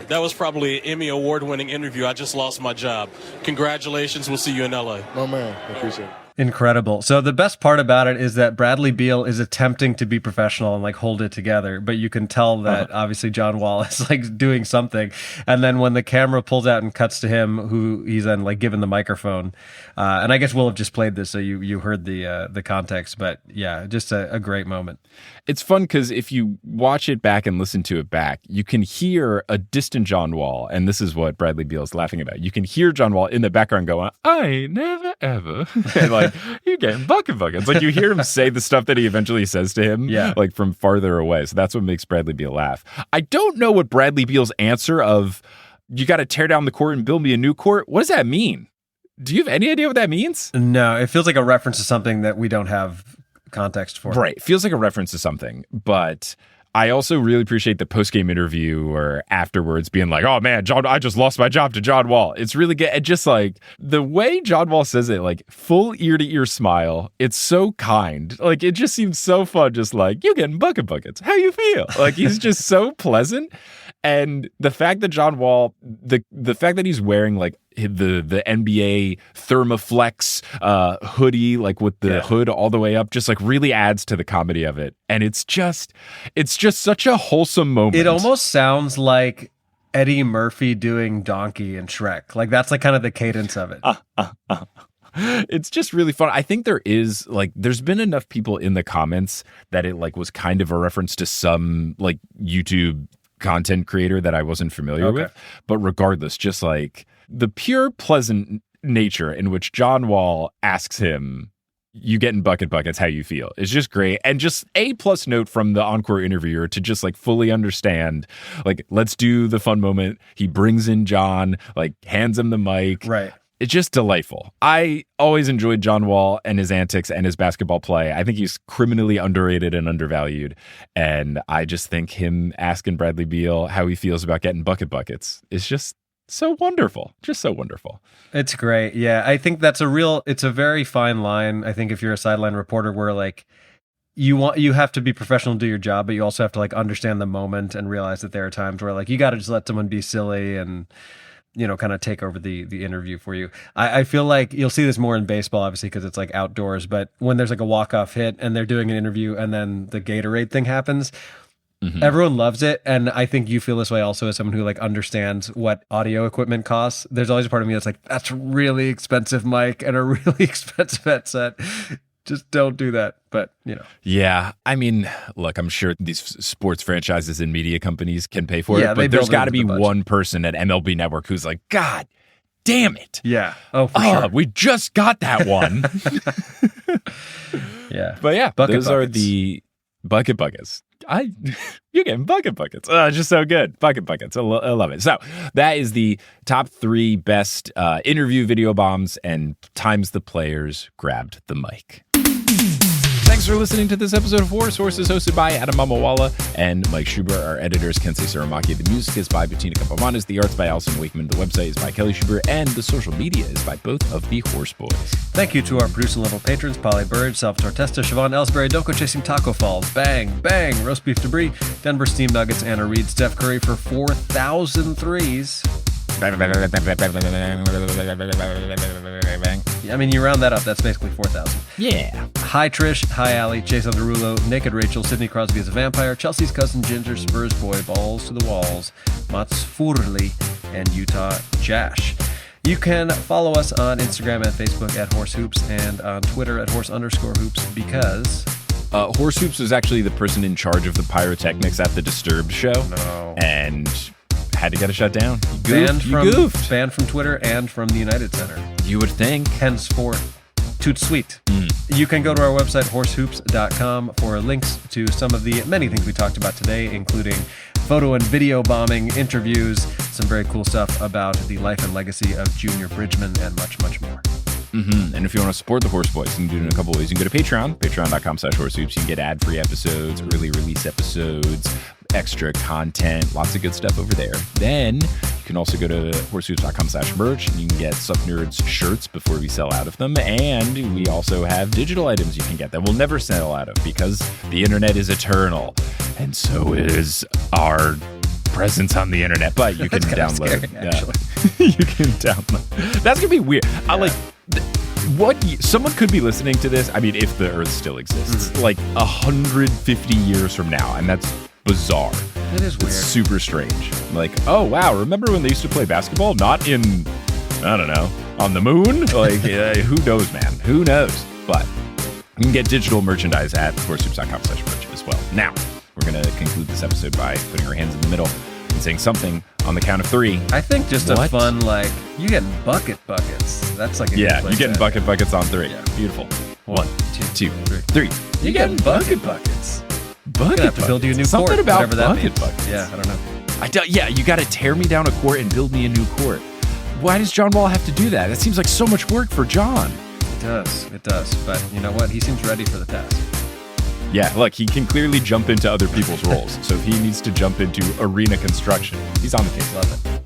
That was probably an Emmy award-winning interview. I just lost my job. Congratulations. We'll see you in L.A. My man. I appreciate it. Incredible. So the best part about it is that Bradley Beal is attempting to be professional and like hold it together, but you can tell that obviously John Wall is like doing something. And then when the camera pulls out and cuts to him, who he's then like given the microphone, and I guess we'll have just played this, so you heard the context. But yeah, just a great moment. It's fun because if you watch it back and listen to it back, you can hear a distant John Wall, and this is what Bradley Beal is laughing about. You can hear John Wall in the background going, "I ain't never ever," and like, you're getting buckets. Like, you hear him say the stuff that he eventually says to him, like, from farther away. So that's what makes Bradley Beal laugh. I don't know what Bradley Beal's answer of, you got to tear down the court and build me a new court. What does that mean? Do you have any idea what that means? No, it feels like a reference to something that we don't have context for. Right. It feels like a reference to something, but I also really appreciate the post-game interview or afterwards being like, oh man, I just lost my job to John Wall. It's really good. And just like the way John Wall says it, like full ear-to-ear smile. It's so kind. Like it just seems so fun. Just like, you getting buckets. How you feel? Like he's just so pleasant. And the fact that John Wall, the fact that he's wearing like the NBA Thermoflex hoodie, like with the hood all the way up, just like really adds to the comedy of it. And it's just such a wholesome moment. It almost sounds like Eddie Murphy doing Donkey in Shrek. Like that's like kind of the cadence of it. It's just really fun. I think there's been enough people in the comments that it like was kind of a reference to some like YouTube content creator that I wasn't familiar with. But regardless, just like the pure pleasant nature in which John Wall asks him, you getting buckets, how you feel, is just great. And just A+ note from the encore interviewer to just like fully understand, like, let's do the fun moment. He brings in John, like hands him the mic. Right. It's just delightful. I always enjoyed John Wall and his antics and his basketball play. I think he's criminally underrated and undervalued. And I just think him asking Bradley Beal how he feels about getting buckets is just so wonderful. Just so wonderful. It's great. Yeah. I think it's a very fine line. I think if you're a sideline reporter where like you have to be professional and do your job, but you also have to like understand the moment and realize that there are times where like you got to just let someone be silly and, you know, kind of take over the interview for you. I feel like you'll see this more in baseball, obviously, because it's like outdoors, but when there's like a walk-off hit and they're doing an interview and then the Gatorade thing happens, everyone loves it. And I think you feel this way also as someone who like understands what audio equipment costs. There's always a part of me that's like, that's really expensive mic and a really expensive headset. Just don't do that. But, you know. Yeah. I mean, look, I'm sure these sports franchises and media companies can pay for Yeah, it, they but there's build got to into be the budget. one person at MLB Network who's like, God damn it. Yeah. Oh, for sure. We just got that one. Yeah. But yeah, those are the buckets. You're getting buckets. Just so good. Buckets. I love it. So that is the top 3 best interview video bombs and times the players grabbed the mic. Thanks for listening to this episode of Horse Horses, hosted by Adam Mamawala and Mike Schubert. Our editors, Kensei Saramaki. The music is by Bettina Campamanes. The art's by Allison Wakeman. The website is by Kelly Schubert. And the social media is by both of the Horse Boys. Thank you to our producer-level patrons, Polly Burridge, Salvatore Testa, Siobhan Ellsbury, Doko Chasing Taco Falls, Bang, Bang, Roast Beef Debris, Denver Steam Nuggets, Anna Reed, Steph Curry for 4,000 threes. I mean, you round that up, that's basically 4,000. Yeah. Hi Trish, hi Allie, Jason Derulo, Naked Rachel, Sidney Crosby is a vampire, Chelsea's cousin Ginger, Spurs boy, balls to the walls, Mats Furley, and Utah Jash. You can follow us on Instagram and Facebook at Horse Hoops and on Twitter at Horse_Hoops because Horse Hoops was actually the person in charge of the pyrotechnics at the Disturbed show. No. And had to get it shut down. Banned goofed. from Twitter and from the United Center. You would think. Henceforth, Tout sweet. You can go to our website, horsehoops.com, for links to some of the many things we talked about today, including photo and video bombing, interviews, some very cool stuff about the life and legacy of Junior Bridgeman, and much, much more. And if you want to support the Horse Boys, you can do it in a couple ways. You can go to Patreon, patreon.com/horsehoops. You can get ad-free episodes, early release episodes, extra content, lots of good stuff over there. Then you can also go to horsehoops.com/merch, and you can get Sup Nerds shirts before we sell out of them. And we also have digital items you can get that we'll never sell out of because the internet is eternal. And so is our presence on the internet. But you can download. Scary, actually. You can download. That's going to be weird. Someone could be listening to this. I mean, if the Earth still exists, like 150 years from now, and that's bizarre. It is weird. It's super strange. Like, oh wow, remember when they used to play basketball? Not in, I don't know, on the moon? Like, who knows, man? Who knows? But you can get digital merchandise at horsehoops.com/merch as well. Now, we're going to conclude this episode by putting our hands in the middle. and saying something on the count of 3. I think just a What? fun, like, you getting buckets. That's like a Yeah, good place you're getting to- buckets on 3. Yeah. Beautiful. 1, 2, 3. 3. You getting buckets. Bucket Gonna have to build you a new Something court, about whatever that bucket means. buckets. Yeah, I don't know. Yeah, you got to tear me down a court and build me a new court. Why does John Wall have to do that? That seems like so much work for John. It does. But you know what? He seems ready for the task. Yeah, look, he can clearly jump into other people's roles. So if he needs to jump into arena construction, he's on the case. Love it.